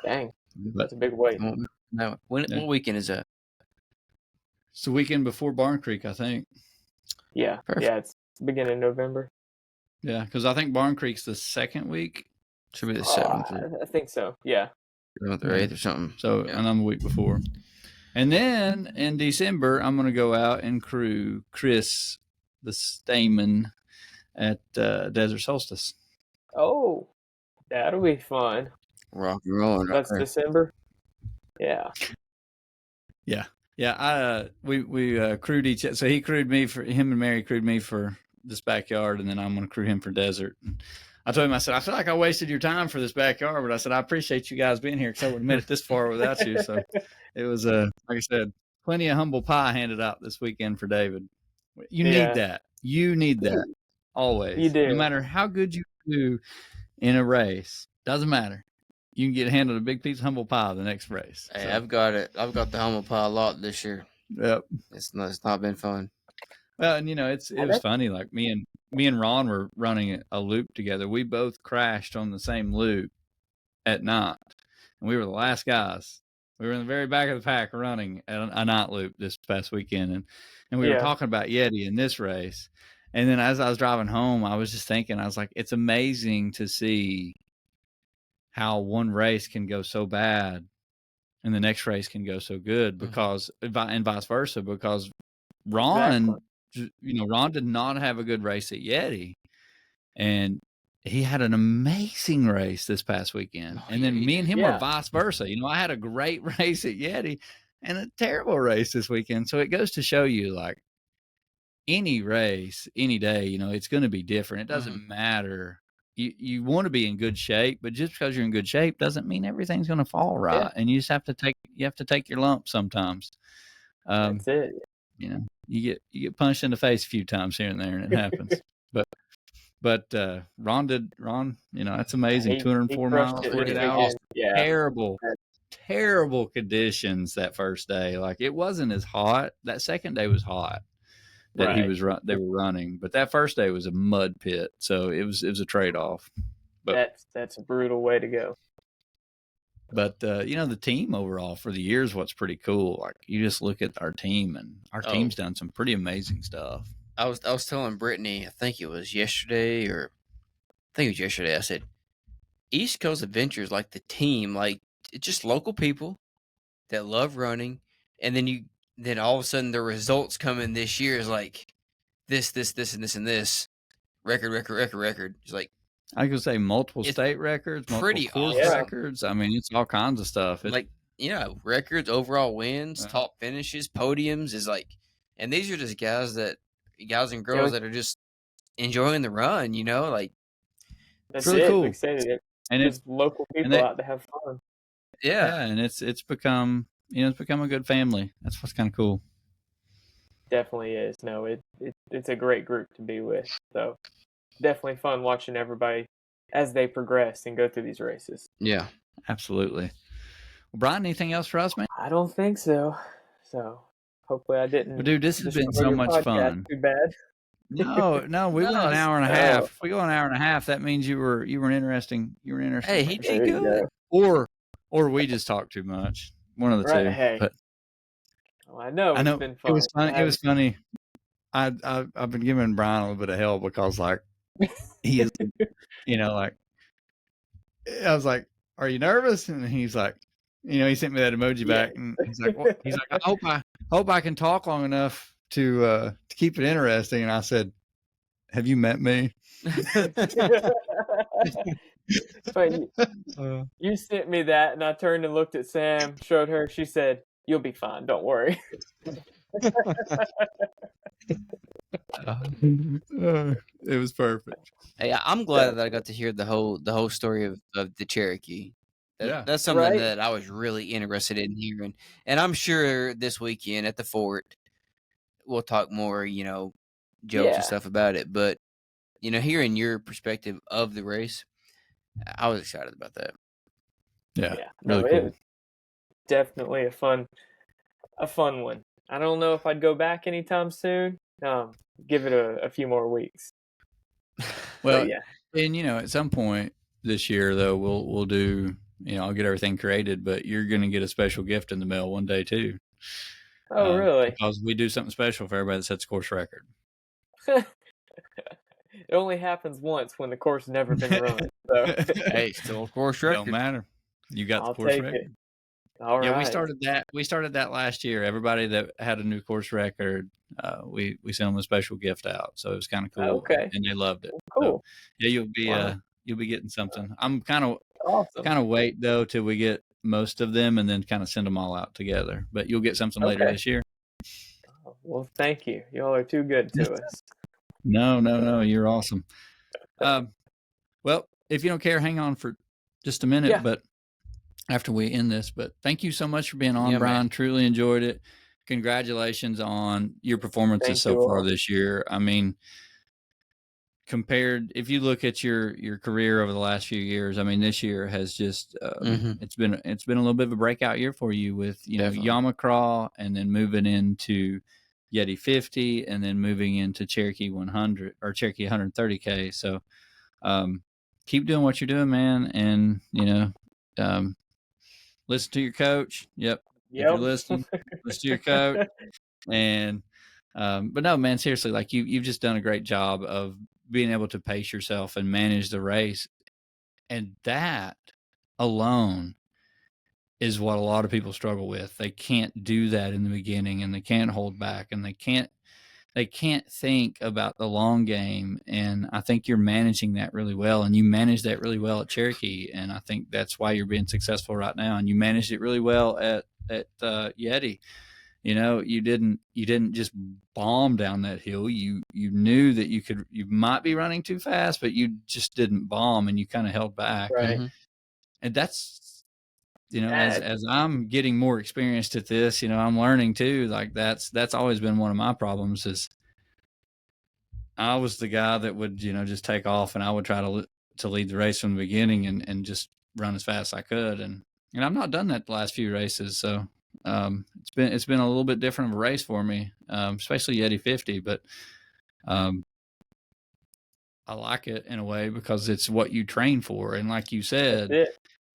Dang, that's a big wait. What weekend is that? It's the weekend before Barn Creek, I think. Yeah, it's beginning of November. Yeah, because I think Barn Creek's the second week. Should be the 7th. I think so. Yeah. 7th or 8th or something. So, and I'm the week before. And then in December, I'm going to go out and crew Chris the Stamen at Desert Solstice. Oh, that'll be fun. Rock and roll. That's December. Yeah. Yeah. We crewed each other. So he crewed me him and Mary crewed me for this backyard, and then I'm going to crew him for desert. And I told him, I said, I feel like I wasted your time for this backyard, but I said, I appreciate you guys being here because I wouldn't have made it this far without you. So it was, like I said, plenty of humble pie handed out this weekend for David. You need that. You need that always. You do. No matter how good you do in a race, doesn't matter. You can get handed a big piece of humble pie the next race. Hey, I've got it. I've got the humble pie a lot this year. Yep. It's not been fun. Well, and it was funny. Like me and Ron were running a loop together. We both crashed on the same loop at night, and we were the last guys. We were in the very back of the pack running a night loop this past weekend, and we were talking about Yeti in this race. And then as I was driving home, I was just thinking, I was like, it's amazing to see how one race can go so bad and the next race can go so good because and vice versa, because Ron, Ron did not have a good race at Yeti, and he had an amazing race this past weekend. And then me and him were vice versa. I had a great race at Yeti and a terrible race this weekend. So it goes to show you, like, any race, any day, it's going to be different. It doesn't matter. You want to be in good shape, but just because you're in good shape doesn't mean everything's going to fall right. Yeah. And you just have to take your lumps sometimes. That's it. You get punched in the face a few times here and there, and it happens. But Ron, that's amazing. 204 miles, 48 hours. Yeah. Terrible conditions that first day. Like, it wasn't as hot. That second day was hot that they were running, but that first day was a mud pit. So it was a trade-off. But that's a brutal way to go. But the team overall for the year is what's pretty cool. Like, you just look at our team, and our team's done some pretty amazing stuff. I was telling Brittany, I think it was yesterday, I said, East Coast Adventures, like the team, like, it's just local people that love running, and then all of a sudden the results come in this year is like this, and this, and this. Record. It's like, I could say multiple state records, multiple course records. I mean, it's all kinds of stuff. Records, overall wins, top finishes, podiums is like, and these are just guys and girls that are just enjoying the run, like. That's really cool. And it's local people out to have fun. Yeah, and it's become a good family. That's what's kind of cool. Definitely is. No, it's a great group to be with. So definitely fun watching everybody as they progress and go through these races. Yeah, absolutely. Well, Brian, anything else for us, man? I don't think so. So hopefully I didn't. Well, dude, this has been so much fun. Too bad. No, we went an hour and a half. If we go an hour and a half, that means you were interesting. Hey, he did good. Or we just talked too much. One of the two. Hey. But I know. It's been fun. It was funny. I've been giving Brian a little bit of help because, like, he is, like, I was like, "Are you nervous?" And he's like, he sent me that emoji back, and he's like, "What?" He's like, "I hope I can talk long enough to keep it interesting." And I said, "Have you met me?" But you sent me that, and I turned and looked at Sam, showed her. She said, "You'll be fine. Don't worry." It was perfect. Hey, I'm glad that I got to hear the whole story of the Cherokee. That's something that I was really interested in hearing, and I'm sure this weekend at the fort we'll talk more, jokes and stuff about it. But hearing your perspective of the race, I was excited about that. Yeah, really cool. It was definitely a fun one. I don't know if I'd go back anytime soon. Give it a few more weeks. Well, and at some point this year, though, we'll do. I'll get everything created, but you're going to get a special gift in the mail one day too. Oh, really? Because we do something special for everybody that sets a course record. It only happens once when the course has never been run. So. Hey, still a course record. Don't matter. You got the course record. All right. We started that last year. Everybody that had a new course record, we sent them a special gift out. So it was kind of cool. Okay. And they loved it. Cool. So, you'll be getting something. I'm kind awesome. of wait though till we get most of them and then kind of send them all out together. But you'll get something later this year. Well, thank you. Y'all are too good to us. No, you're awesome. Well, if you don't care, hang on for just a minute, but after we end this, but thank you so much for being on, Brian. Man. Truly enjoyed it. Congratulations on your performances so far this year. I mean, if you look at your career over the last few years, I mean, this year has just it's been a little bit of a breakout year for you with Yamacraw, and then moving into Yeti 50, and then moving into Cherokee 100 or Cherokee 130K. So keep doing what you're doing, man, and listen to your coach. Yep. If you're listening, listen to your coach. And but no, man, seriously, like you've just done a great job of being able to pace yourself and manage the race. And that alone is what a lot of people struggle with. They can't do that in the beginning, and they can't hold back, and they can't think about the long game. And I think you're managing that really well, and you manage that really well at Cherokee. And I think that's why you're being successful right now. And you managed it really well at Yeti. You didn't just bomb down that hill. You knew that you might be running too fast, but you just didn't bomb, and you kind of held back. Right. And that's, as I'm getting more experienced at this, I'm learning too. Like that's always been one of my problems. Is I was the guy that would, just take off, and I would try to lead the race from the beginning and just run as fast as I could. And I've not done that the last few races. So, it's been a little bit different of a race for me, especially Yeti 50, but, I like it in a way because it's what you train for. And like you said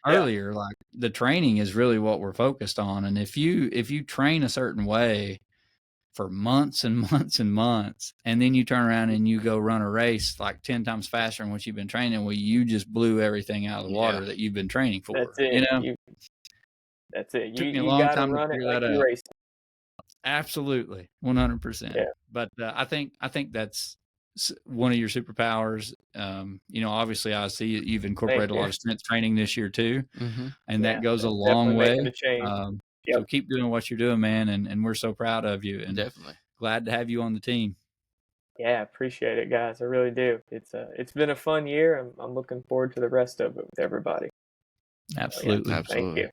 earlier, like the training is really what we're focused on. And if you train a certain way for months and months and months, and then you turn around and you go run a race like 10 times faster than what you've been training, well, you just blew everything out of the water that you've been training for. That's it. That's it. Took me a long time to figure that out. Racing. Absolutely, 100%. Yeah. But I think that's one of your superpowers. Obviously, I see you've incorporated a lot of strength training this year too, and that goes a long way. So keep doing what you're doing, man, and we're so proud of you, and Definitely glad to have you on the team. Yeah, appreciate it, guys. I really do. It's been a fun year. I'm looking forward to the rest of it with everybody. Absolutely. Thank you.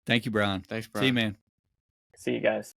Thank you, Brian. Thanks, Brian. See you, man. See you guys.